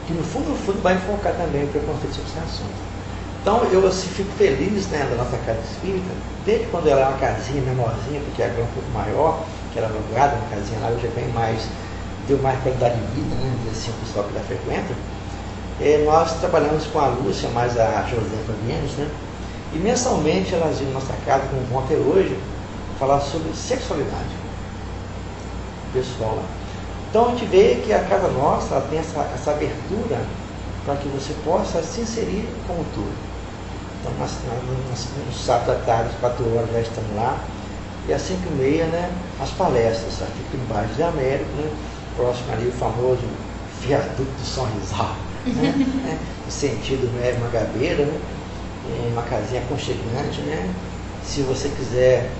Que no fundo vai focar também o preconceito sobre esse assunto. Então eu assim, fico feliz, né, da nossa casa espírita, desde quando ela é uma casinha menorzinha, porque agora é um pouco maior, que era alugada, uma casinha lá, hoje é bem mais, deu mais qualidade de vida, né, assim, o pessoal que lá frequenta. Nós trabalhamos com a Lúcia, mais a Josefa Vienes, né, e mensalmente elas iam na nossa casa, como vão ter hoje, falar sobre sexualidade pessoal lá. Então a gente vê que a casa nossa tem essa abertura para que você possa se inserir como todo. Então no sábado à tarde, às 4 horas já estamos lá, e às 5h30, né, as palestras, aqui no bairro de Américo, né, próximo ali o famoso viaduto do São Rizal, né, no sentido Mangabeira, né, uma casinha aconchegante, né. Se você quiser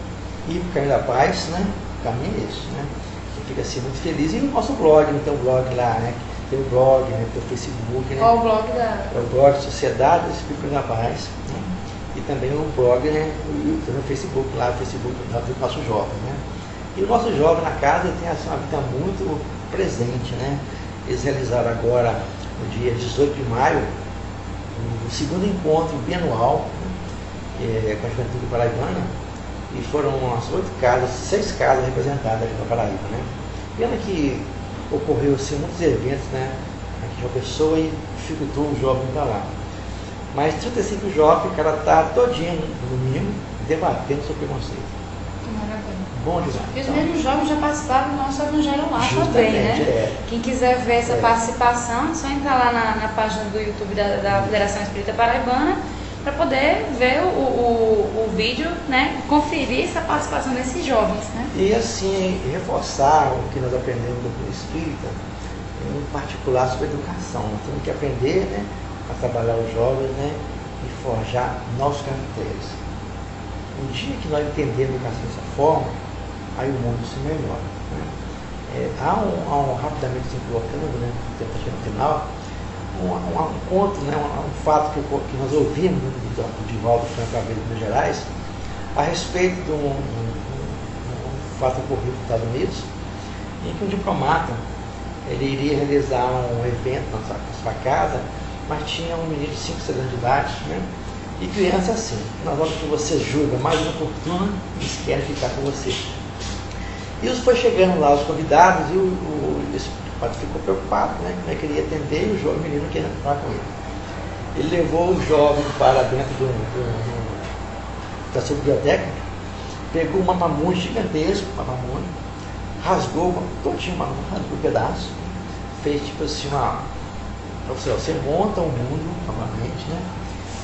ir para o Caminho da Paz, né, o caminho é esse, né. Fica assim muito feliz. E o nosso blog, não tem um blog lá, né? Tem o blog, né? Tem o Facebook, né? Qual o blog da? É o blog Sociedade Espírita da Paz, né? E também o blog, né? No Facebook, lá o Facebook do nosso jovem, né? E o nosso jovem na casa tem assim, uma vida muito presente, né? Eles realizaram agora, no dia 18 de maio, o segundo encontro bianual com a Juventude Paraibana, e foram umas 6 casas representadas aqui na Paraíba, né? Pena que ocorreu assim, muitos eventos, né, aqui em João Pessoa e dificultou o jovem para lá. Mas 35 jovens ficaram a tarde todinha no domingo debatendo sobre preconceito. Maravilha. Bom demais. E os mesmos jovens já participaram do nosso Evangelho lá também, né? Quem quiser ver essa participação, é só entrar lá na página do YouTube da Federação Espírita Paraibana para poder ver o vídeo, né? Conferir essa participação desses jovens, né? E assim, reforçar o que nós aprendemos do Clube Espírita, em particular sobre educação. Nós temos que aprender, né, a trabalhar os jovens, né, e forjar novos caracteres. Um dia que nós entendemos a educação dessa forma, aí o mundo se melhora, né? Rapidamente se colocando, né, tenta chegar no final, um conto, né, um fato que nós ouvimos do Divaldo Franco Aveiro de Minas Gerais, a respeito de um fato ocorrido nos Estados Unidos, em que um diplomata ele iria realizar um evento na sua casa, mas tinha um menino de 5, 6 anos de idade, né? E criança assim, nas horas que você julga mais oportuno, eles querem ficar com você. E foi chegando lá os convidados e esse padre ficou preocupado, né? Como é que ele ia atender e o jovem menino queria falar com ele. Ele levou o jovem para dentro da sua biblioteca, pegou uma mamute gigantesca, rasgou todinho, rasgou um pedaço, fez tipo assim você monta um mundo novamente, né?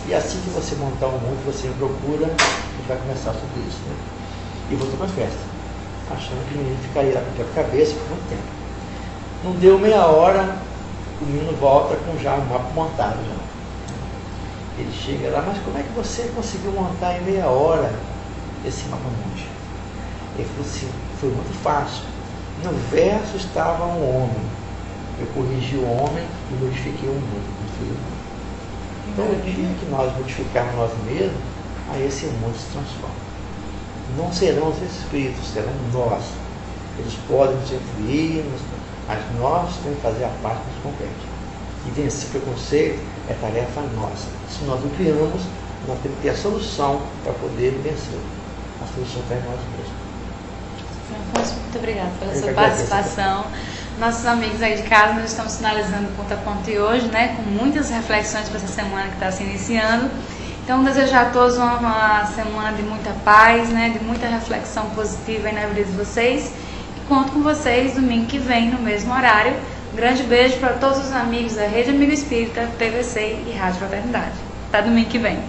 E assim que você montar um mundo, você me procura, a gente vai conversar sobre isso, né? E voltou para a festa, achando que o menino ficaria lá com a cabeça por muito tempo. Não deu meia hora, o menino volta com já um mapa montado já. Ele chega lá, mas como é que você conseguiu montar em meia hora esse mapa mundi? Ele falou assim, foi muito fácil. No verso estava um homem. Eu corrigi o homem e modifiquei o mundo. Então, o dia que nós modificarmos nós mesmos, aí esse mundo se transforma. Não serão os espíritos, serão nós. Eles podem nos influir, mas nós temos que fazer a parte que nos compete. E vencer o preconceito é tarefa nossa. Se nós o criamos, nós temos que ter a solução para poder vencer. A solução está em nós mesmos. Afonso, muito obrigada pela sua participação. Nossos amigos aí de casa, nós estamos finalizando o Ponto a Ponto de hoje, né, com muitas reflexões para essa semana que está se iniciando. Então, desejar a todos uma semana de muita paz, né, de muita reflexão positiva aí na vida de vocês. E conto com vocês domingo que vem, no mesmo horário. Um grande beijo para todos os amigos da Rede Amigo Espírita, PVC e Rádio Fraternidade. Até domingo que vem.